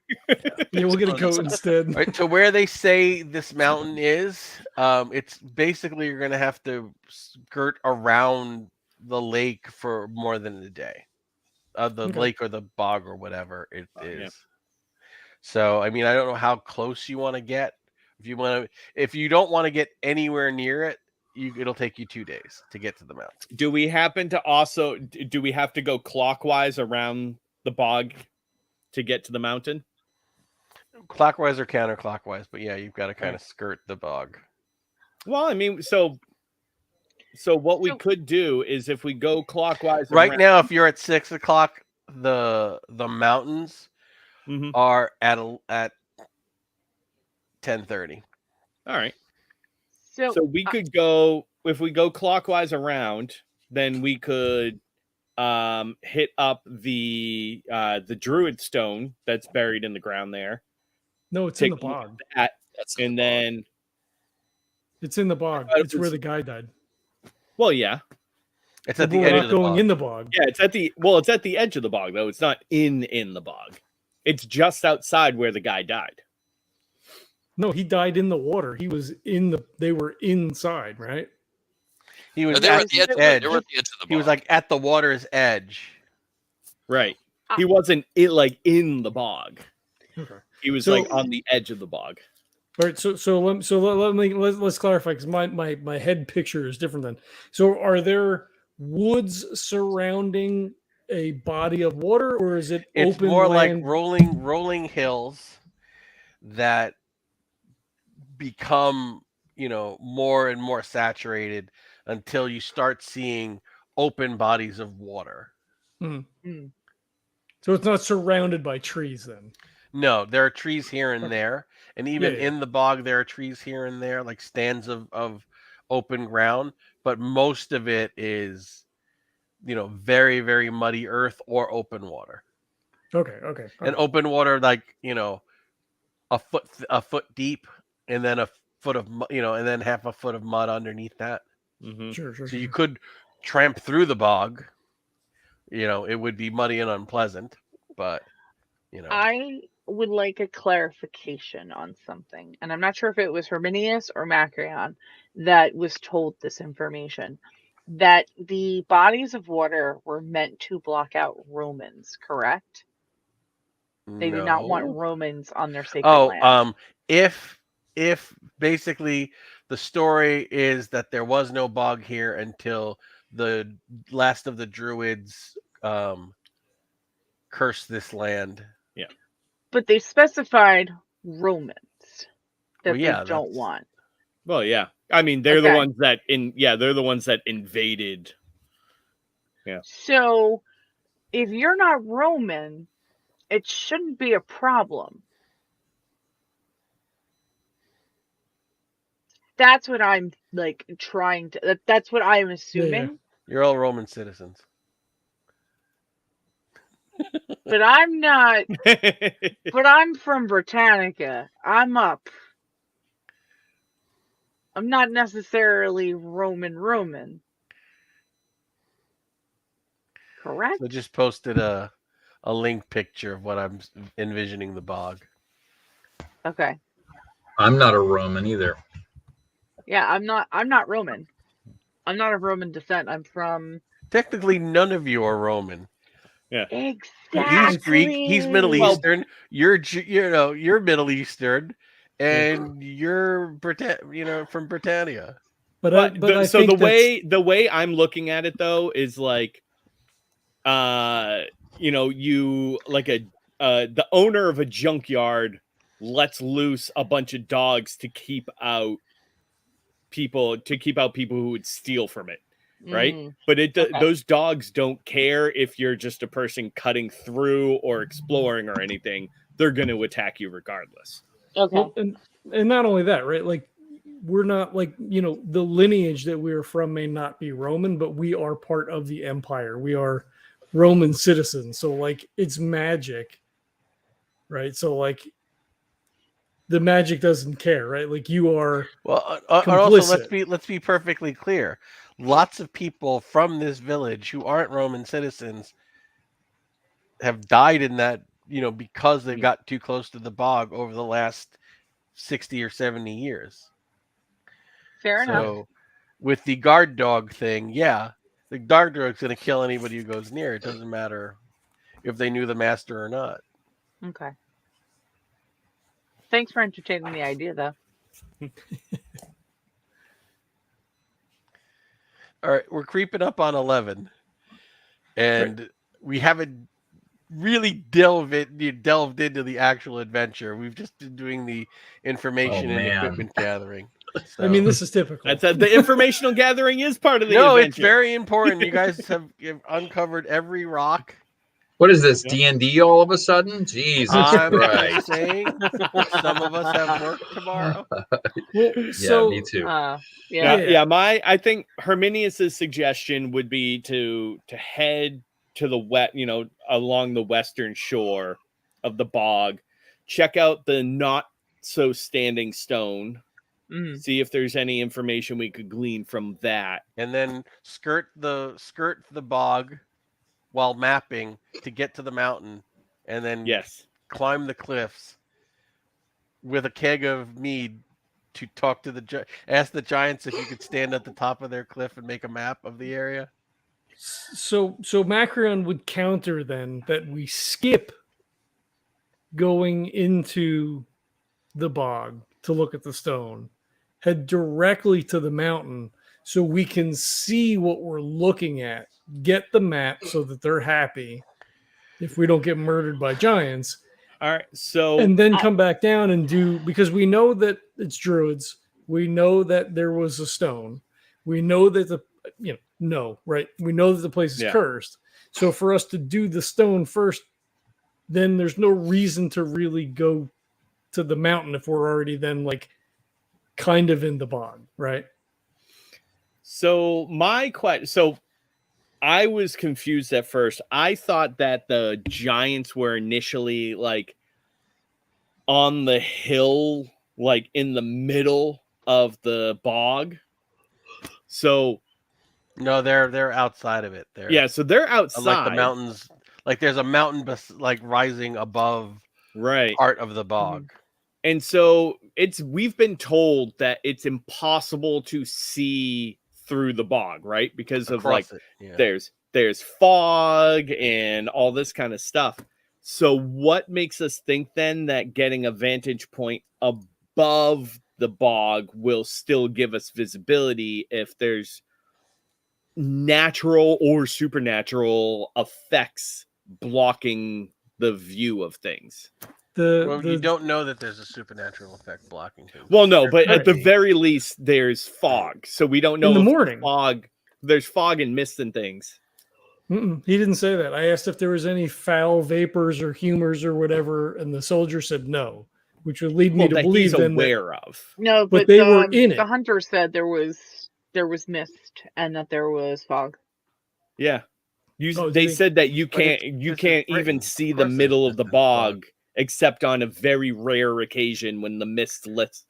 Yeah, we'll get a coat instead. Right to where they say this mountain is, it's basically you're gonna have to skirt around the lake for more than a day. The Okay. lake or the bog or whatever it is. Yeah. So I mean, I don't know how close you want to get. If you don't want to get anywhere near it, it'll take you 2 days to get to the mountain. Do we happen to also? Do we have to go clockwise around the bog to get to the mountain? Clockwise or counterclockwise, but yeah, you've got to kind of skirt the bog. Well, I mean, so what we So- could do is if we go clockwise Right around- now, if you're at 6 o'clock, the mountains Mhm. are at 10:30. All right. So, So we could go if we go clockwise around, then we could hit up the druid stone that's buried in the ground there. No, it's in the Take a look bog. at That's that, and then It's in the bog. thought it It's where was- the guy died. well, yeah. It's at But the we're edge not of the going bog. in the bog. Yeah, it's at the edge of the bog though. It's not in the bog. It's just outside where the guy died. No, he died in the water. He was in the. They were inside, right? He No, was they were at at the the edge. edge. They were at the edge of the He was bog. like at the water's edge. Right. He wasn't in the bog. Okay. He was So- like on the edge of the bog. All right. Let's clarify because my head picture is different then. So are there woods surrounding a body of water, or is it It's open more land? like rolling hills that become, more and more saturated until you start seeing open bodies of water. Hmm. So it's not surrounded by trees then. No, there are trees here and there, and even Yeah. in the bog there are trees here and there, like stands of open ground, but most of it is very, very muddy earth or open water. Okay. And open water like, a foot deep, and then a foot of and then half a foot of mud underneath that. Mhm. Sure. So you could tramp through the bog. It would be muddy and unpleasant, but I would like a clarification on something, and I'm not sure if it was Herminius or Macrion that was told this information. That the bodies of water were meant to block out Romans, correct? They did not want no. Romans on their sacred land. If basically the story is that there was no bog here until the last of the druids cursed this land. But they specified Romans that Well, yeah, they don't that's- want. Well, yeah. I mean, they're the Okay. ones that they're the ones that invaded. So if you're not Roman, it shouldn't be a problem. That's what I'm like trying to. That's what I'm assuming. You're all Roman citizens. But I'm not. But I'm from Britannica. I'm up. I'm not necessarily Roman. Correct? So just posted a link picture of what I'm envisioning the bog. Okay. I'm not a Roman either. Yeah, I'm not Roman. I'm not of Roman descent. I'm from Technically, none of you are Roman. exactly. He's Greek. He's Middle Well- Eastern. You're Middle Eastern, and you're from Britannia. But I so think the way I'm looking at it though is like you like the owner of a junkyard lets loose a bunch of dogs to keep out people who would steal from it, right? Mhm. But Okay. those dogs don't care if you're just a person cutting through or exploring or anything. They're going to attack you regardless. Okay. Well, and not only that, right? Like, we're not like, the lineage that we're from may not be Roman, but we are part of the empire. We are Roman citizens. So like, it's magic, right? So like, the magic doesn't care, right? Like, you are Well, and also let's be perfectly clear. Lots of people from this village who aren't Roman citizens have died in that, because they got too close to the bog over the last 60 or 70 years. Fair enough. So with the guard dog thing, yeah, the guard dog's going to kill anybody who goes near. It doesn't matter if they knew the master or not. Okay. Thanks for entertaining the idea, though. All right, we're creeping up on 11, and we haven't really delved into the actual adventure. We've just been doing the information and equipment gathering. So. I mean, this is typical. The informational gathering is part of the No, adventure. it's very important. You guys have uncovered every rock. What is this, D&D all of a sudden? Jesus I'm Christ. just saying, some of us have work tomorrow. So, me too. Yeah. I think Herminius's suggestion would be to head to the west, along the western shore of the bog, check out the not so standing stone, see if there's any information we could glean from that, and then skirt the bog while mapping to get to the mountain, and then climb the cliffs with a keg of mead to talk to ask the giants if you could stand at the top of their cliff and make a map of the area. So Macrion would counter then that we skip going into the bog to look at the stone, head directly to the mountain so we can see what we're looking at, get the map so that they're happy if we don't get murdered by giants. All right, so and then come back down and because we know that it's druids, we know that there was a stone, we know that we know that the place is cursed. So for us to do the stone first, then there's no reason to really go to the mountain if we're already then like kind of in the bog, right? So I was confused at first. I thought that the giants were initially like on the hill, like in the middle of the bog. So no, they're outside of it. So they're outside, like the mountains. Like there's a mountain like rising above part of the bog. And so we've been told that it's impossible to see through the bog, right? Because of there's fog and all this kind of stuff. So what makes us think then that getting a vantage point above the bog will still give us visibility if there's natural or supernatural effects blocking the view of things? You don't know that there's a supernatural effect blocking things. Well, no, but at the very least, there's fog. So we don't know in the morning. There's fog and mist and things. He didn't say that. I asked if there was any foul vapors or humors or whatever, and the soldier said no, which would lead me to believe he's aware of. No, but they were in it. The hunter said there was mist and that there was fog. Yeah, they said that you can't even see the middle of the bog. Except on a very rare occasion when the mist lifts.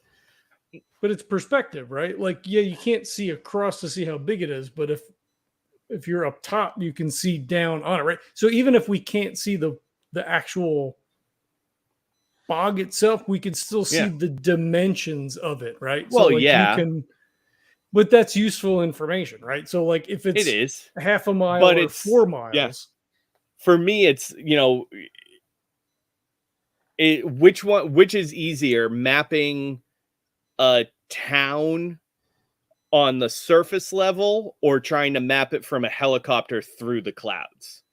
But it's perspective, right? Like, you can't see across to see how big it is, but if you're up top, you can see down on it, right? So even if we can't see the actual bog itself, we can still see the dimensions of it, right? Well, so, but that's useful information, right? So like if it is half a mile but or it's 4 miles. For me, it's which is easier, mapping a town on the surface level or trying to map it from a helicopter through the clouds?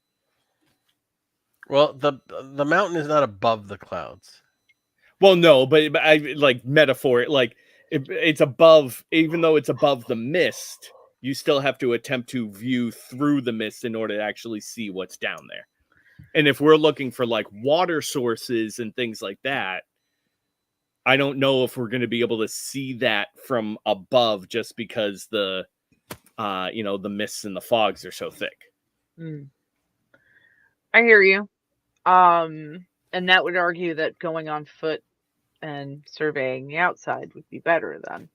Well, the mountain is not above the clouds. Well, no, but I like metaphor. Like it's above, even though it's above the mist, you still have to attempt to view through the mist in order to actually see what's down there. And if we're looking for like water sources and things like that, I don't know if we're going to be able to see that from above just because the mists and the fogs are so thick. I hear you. And that would argue that going on foot and surveying the outside would be better then.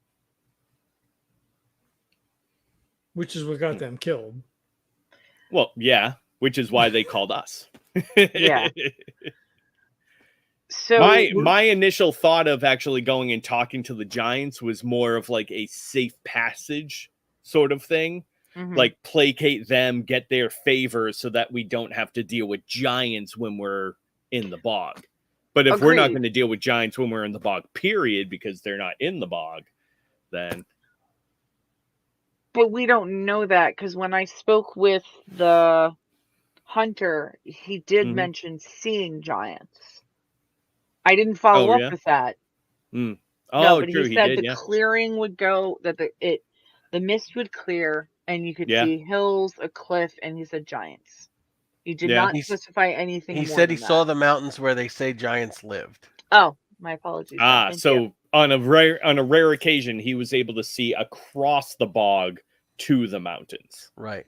Which is what got them killed. Well, yeah, which is why they called us. Yeah. So my initial thought of actually going and talking to the giants was more of like a safe passage sort of thing. Like placate them, get their favor so that we don't have to deal with giants when we're in the bog. But if we're not going to deal with giants when we're in the bog, period, because they're not in the bog, then... But we don't know that, because when I spoke with the hunter, he did mention seeing giants. I didn't follow up with that. Oh, no, but true. He said did, the clearing would go, that the mist would clear, and you could see hills, a cliff, and he said giants. He did not specify anything. He more said than he saw the mountains where they say giants lived. Oh, my apologies. So on a rare occasion, he was able to see across the bog to the mountains. Right.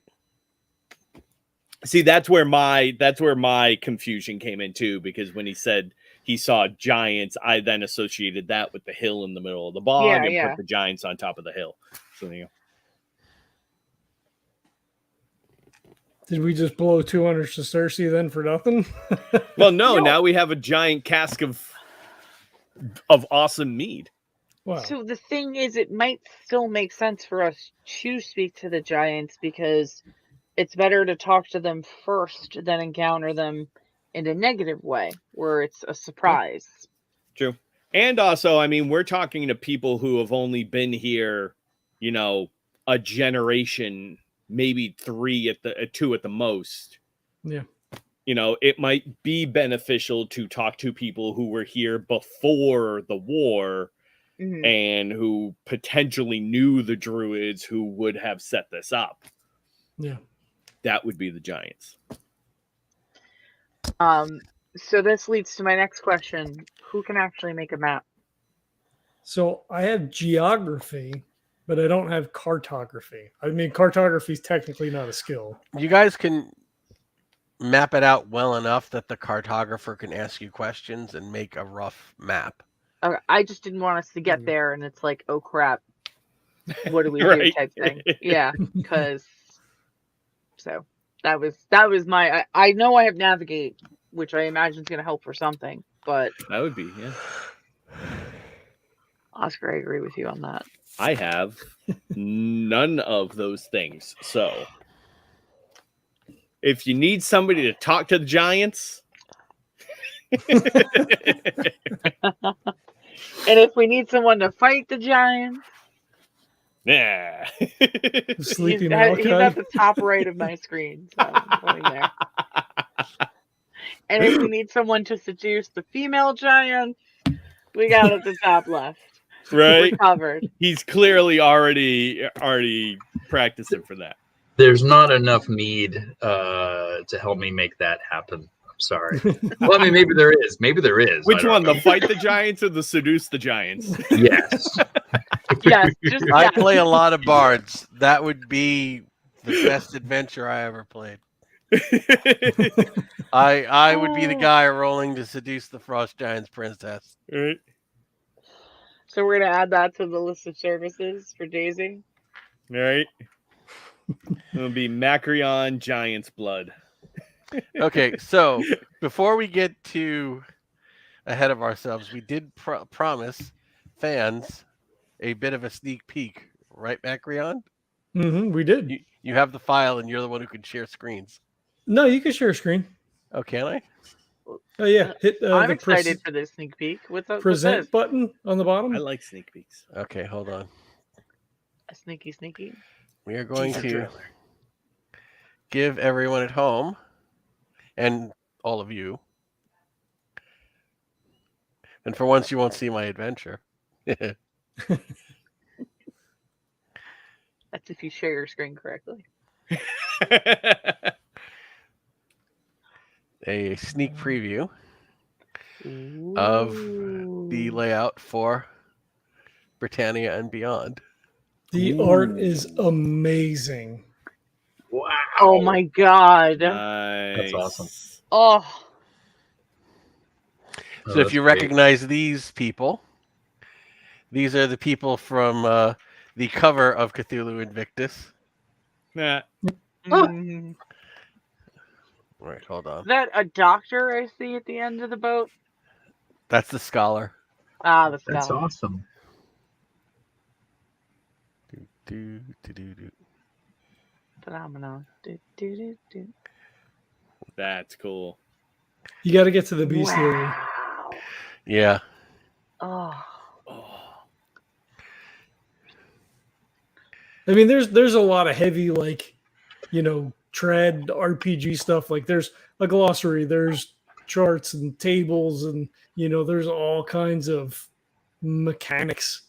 See, that's where my confusion came in too, because when he said he saw giants, I then associated that with the hill in the middle of the bog and put the giants on top of the hill. So there you go. Did we just blow 200 sesterces then for nothing? Well, no. Now we have a giant cask of awesome mead. Wow. So the thing is, it might still make sense for us to speak to the giants, because it's better to talk to them first than encounter them in a negative way, where it's a surprise. True. And also, I mean, we're talking to people who have only been here, a generation, maybe 2 at the most. Yeah. It might be beneficial to talk to people who were here before the war and who potentially knew the druids who would have set this up. Yeah. That would be the giants. So this leads to my next question. Who can actually make a map? So I have geography, but I don't have cartography. I mean, cartography is technically not a skill. You guys can map it out well enough that the cartographer can ask you questions and make a rough map. Okay, I just didn't want us to get there and it's like, oh crap, what do we do type thing. Yeah, because so that was my I know I have navigate, which I imagine is going to help for something, but that would be Oscar, I agree with you on that. I have none of those things. So if you need somebody to talk to the giants, and if we need someone to fight the giants, yeah, Sleepy he's at the top right of my screen. So I'm going there. And if we need someone to seduce the female giants, we got at the top left. Right, we're covered. He's clearly already practicing for that. There's not enough mead to help me make that happen. I'm sorry. Well, I mean, maybe there is. Which one? The fight the giants or the seduce the giants? Yes. Yes. I play a lot of bards. That would be the best adventure I ever played. I would be the guy rolling to seduce the Frost Giants princess. Right. So we're gonna add that to the list of services for Daisy. All right. It'll be Macrion Giant's Blood. Okay, so before we get too ahead of ourselves, we did promise fans a bit of a sneak peek, right, Macrion? We did. You have the file, and you're the one who can share screens. No, you can share a screen. Oh, can I? Oh yeah, hit I'm the excited for this sneak peek. What's up? present button on the bottom. I like sneak peeks. Okay, hold on. A sneaky. We are going to give everyone at home, and all of you. And for once, you won't see my adventure. That's if you share your screen correctly. A sneak preview of the layout for Britannia and Beyond. The art is amazing. Wow. Oh my god. Nice. That's awesome. Oh. So if you recognize these people, these are the people from the cover of Cthulhu Invictus. Nah. Mm. All right, hold on. Is that a doctor I see at the end of the boat? That's the scholar. Ah, the That's skull. awesome. Phenomenal. That's cool. You got to get to the bestiary. Wow. Yeah. Oh. I mean, there's a lot of heavy, like, trad RPG stuff. Like, there's a glossary, there's charts and tables, and there's all kinds of mechanics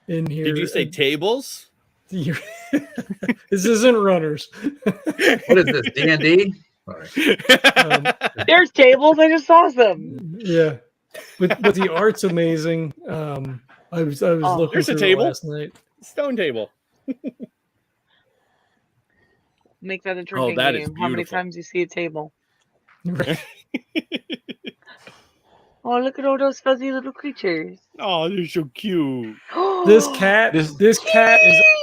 in here. Did you say tables? This isn't runners. What is this, D&D? Sorry. There's tables. I just saw some. Yeah, but the art's amazing. I was looking There's a through table. it last night. Stone table. Make that a drinking that is game. How many beautiful. times you see a table? Right. Oh, look at all those fuzzy little creatures. Oh, they're so cute. This cat is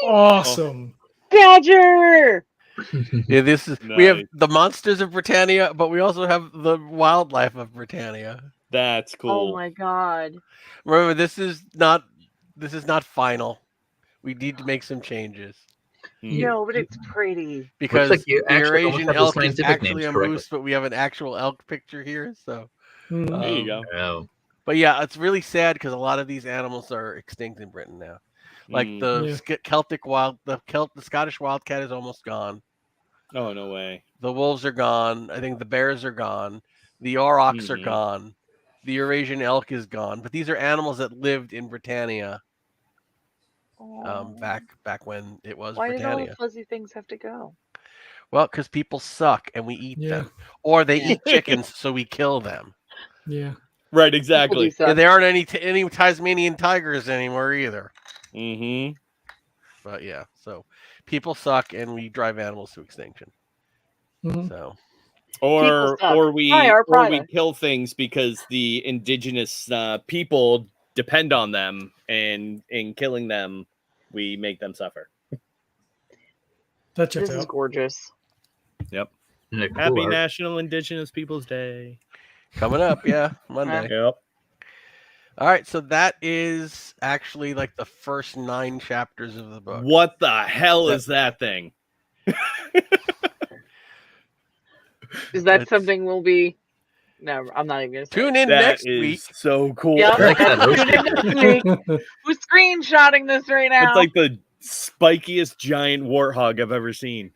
awesome. Badger. Yeah, we have Nice. the monsters of Britannia, but we also have the wildlife of Britannia. That's cool. Oh my god. Remember, this is not final. We need to make some changes No, but it's pretty. because like you the actually almost Eurasian have the elk is scientific actually names a correctly. moose, but we have an actual elk picture here. So, Mhm. There you go. Oh. but yeah, it's really sad because a lot of these animals are extinct in Britain now. Like the the Scottish wildcat is almost gone. Oh, no way. The wolves are gone. I think the bears are gone. The aurochs are Mhm. gone. The Eurasian elk is gone. But these are animals that lived in Britannia Oh. back when it was Why did all Britannia. the fuzzy things have to go? Well, because people suck and we eat Yeah. them, or they Yeah. eat chickens, so we kill them. Yeah. Right, People do exactly. suck. Yeah, there aren't any Tasmanian tigers anymore either. Mm-hmm. But yeah, so people suck and we drive animals to extinction. Mhm. So Or suck. or we Buy our or we product. kill things because the indigenous people depend on them, and in killing them, we make them suffer. That checks This is out. gorgeous. Yep. Yeah, cool Happy art. National Indigenous Peoples Day. coming up, yeah, Monday. Yep. All right, so that is actually like the first 9 chapters of the book. What the hell That- is that thing? Is that It's- something we'll be? No, I'm not even gonna say. Tune in That next is week. so cool. Yeah, Like that ocean. Who's screenshotting this right now? It's like the spikiest giant warthog I've ever seen.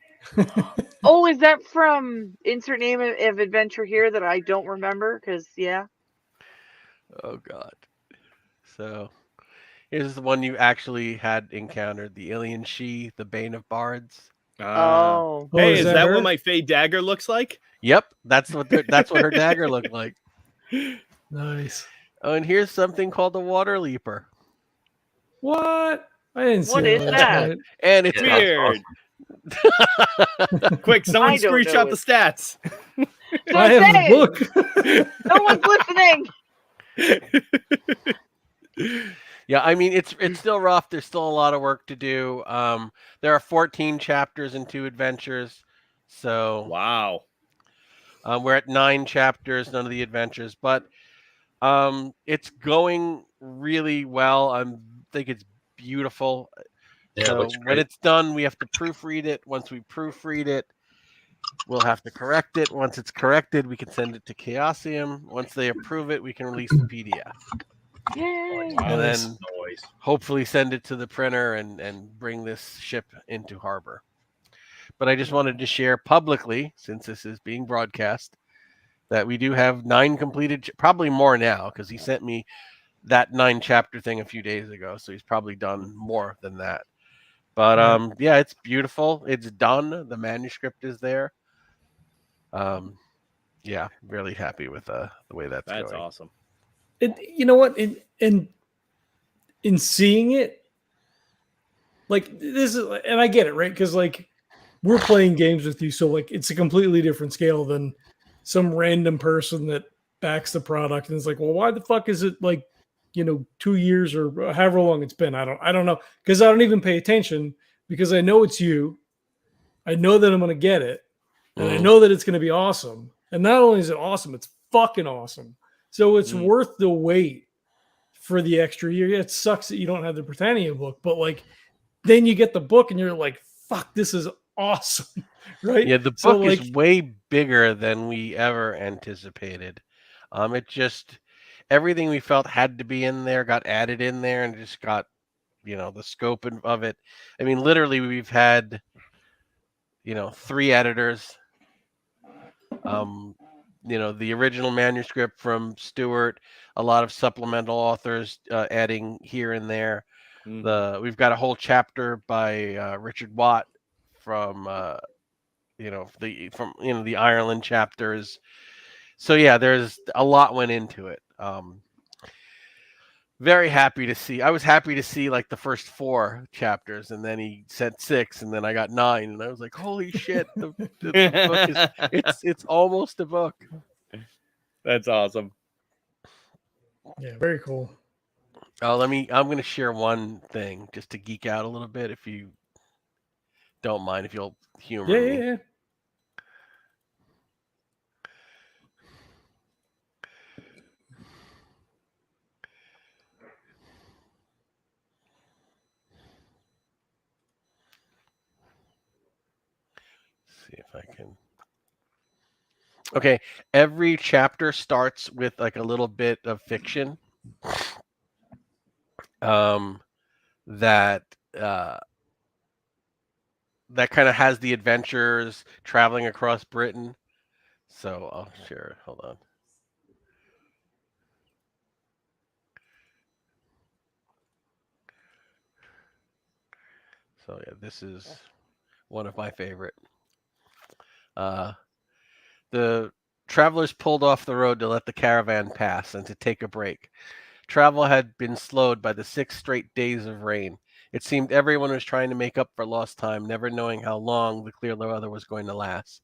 Oh, is that from insert name of adventure here that I don't remember? Because yeah. Oh God. So here's the one you actually had encountered: the alien she, the bane of bards. Oh. Hey, is is that that her? what my Fey dagger looks like? Yep, that's what her dagger looked like. Nice. Oh, and here's something called the water leaper, What? I didn't see What is last that? night. and it's Yeah. Weird. Quick, someone I don't know screenshot the it. stats. So I have the say, book. no one's listening. Yeah, I mean it's still rough. There's still a lot of work to do. There are 14 chapters and 2 adventures, so Wow. we're at 9 chapters, none of the adventures, but it's going really well. I think it's beautiful. Yeah, it So looks when great. it's done, we have to proofread it. Once we proofread it, we'll have to correct it. Once it's corrected, we can send it to Chaosium. Once they approve it, we can release the PDF. Yay. And Nice. then Noise. hopefully send it to the printer and bring this ship into harbor. But I just wanted to share publicly, since this is being broadcast, that we do have 9 completed, probably more now, because he sent me that 9 chapter thing a few days ago, so he's probably done more than that. But yeah, it's beautiful. It's done. The manuscript is there. Yeah, really happy with the way that's going. Awesome. You know what? In seeing it, like this is, and I get it, right? Because like we're playing games with you, so like it's a completely different scale than some random person that backs the product and is like, well, why the fuck is it like, 2 years or however long it's been? I don't know, because I don't even pay attention because I know it's you. I know that I'm going to get it, and I know that it's going to be awesome. And not only is it awesome, it's fucking awesome. So it's worth the wait for the extra year. Yeah, it sucks that you don't have the Britannia book, but like then you get the book and you're like, fuck, this is awesome. Right? Yeah, the book is way bigger than we ever anticipated. It just, everything we felt had to be in there got added in there, and just got, the scope of it. I mean, literally, we've had, 3 editors. The original manuscript from Stewart, a lot of supplemental authors adding here and there. We've got a whole chapter by Richard Watt from the Ireland chapters. So yeah, there's a lot went into it. Very happy to see. I was happy to see like the first 4 chapters, and then he said 6, and then I got 9, and I was like, holy shit, the book is it's almost a book. That's awesome. Yeah, very cool. Oh, I'm going to share one thing just to geek out a little bit, if you don't mind, if you'll humor me. Yeah. See if I can. Okay, every chapter starts with like a little bit of fiction. That kind of has the adventures traveling across Britain. So I'll share it. Hold on. So yeah, this is one of my favorite. The travelers pulled off the road to let the caravan pass and to take a break. Travel had been slowed by the 6 straight days of rain. It seemed everyone was trying to make up for lost time, never knowing how long the clear weather was going to last.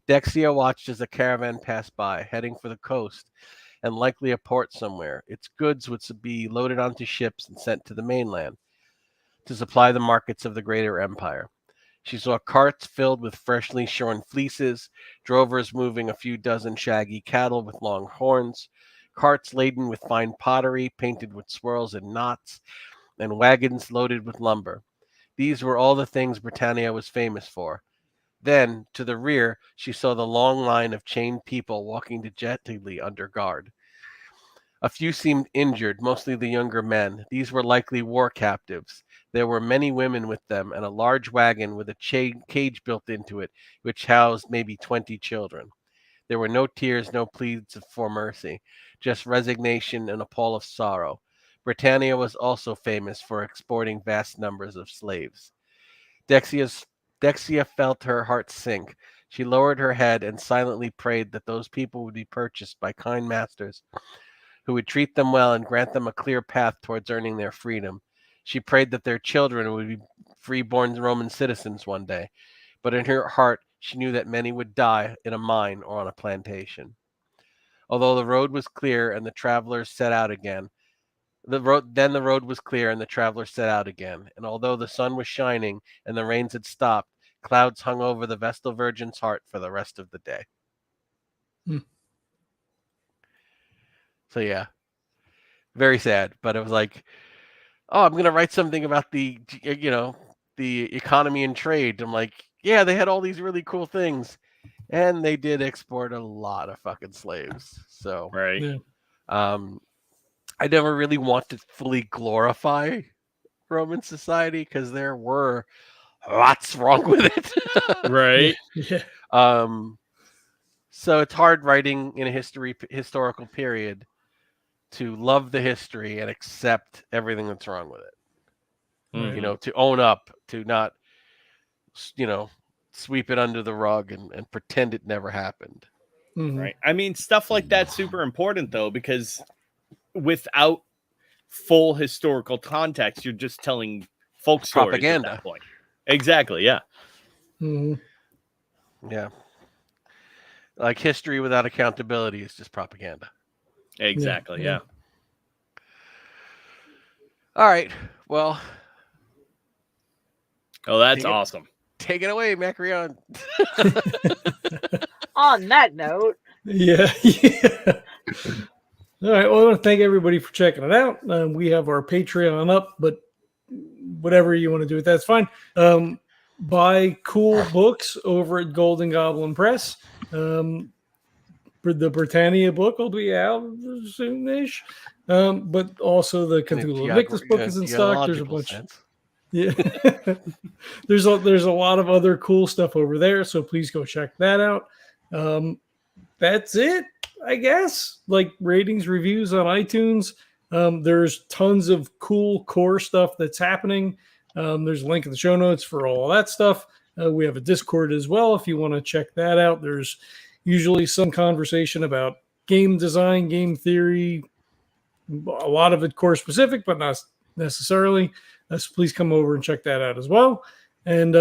Dexia watched as the caravan passed by, heading for the coast and likely a port somewhere. Its goods would be loaded onto ships and sent to the mainland to supply the markets of the greater empire. She saw carts filled with freshly shorn fleeces, drovers moving a few dozen shaggy cattle with long horns, carts laden with fine pottery painted with swirls and knots, and wagons loaded with lumber. These were all the things Britannia was famous for. Then, to the rear, she saw the long line of chained people walking dejectedly under guard. A few seemed injured, mostly the younger men. These were likely war captives. There were many women with them, and a large wagon with a cage built into it, which housed maybe 20 children. There were no tears, no pleas for mercy, just resignation and a pall of sorrow. Britannia was also famous for exporting vast numbers of slaves. Dexia felt her heart sink. She lowered her head and silently prayed that those people would be purchased by kind masters who would treat them well and grant them a clear path towards earning their freedom. She prayed that their children would be free-born Roman citizens one day, but in her heart she knew that many would die in a mine or on a plantation. Although the road was clear and the travelers set out again, the road was clear and the travelers set out again. And although the sun was shining and the rains had stopped, clouds hung over the Vestal Virgin's heart for the rest of the day. So yeah, very sad. But it was like, oh, I'm gonna write something about the economy and trade. I'm like, yeah, they had all these really cool things, and they did export a lot of fucking slaves. So right. Yeah. I never really want to fully glorify Roman society because there were lots wrong with it. Right. Yeah. So it's hard writing in a historical period to love the history and accept everything that's wrong with it. Mhm. You know, to own up, to not, sweep it under the rug and pretend it never happened. Mhm. Right. I mean, stuff like that's super important though, because without full historical context, you're just telling folk stories Propaganda. at that point. Exactly. Yeah. Mhm. Yeah. Like history without accountability is just propaganda. Exactly. Yeah. Yeah. All right. Well, Oh, that's Take it. awesome. take it away, Macrion. On that note, Yeah. Yeah. All right. Well, I want to thank everybody for checking it out. We have our Patreon up, but whatever you want to do with that's fine. Buy cool books over at Golden Goblin Press. The Britannia book will be out soonish. But also the Cthulhu Invictus book is in stock. There's a bunch. Sense. Yeah. there's a lot of other cool stuff over there, so please go check that out. That's it, I guess. Like ratings, reviews on iTunes. There's tons of cool core stuff that's happening. There's a link in the show notes for all that stuff. We have a Discord as well if you want to check that out. There's usually some conversation about game design, game theory, a lot of it core specific, but not necessarily. So please come over and check that out as well. And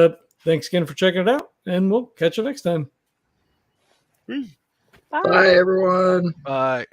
thanks again for checking it out, and we'll catch you next time. bye. Bye, everyone. Bye.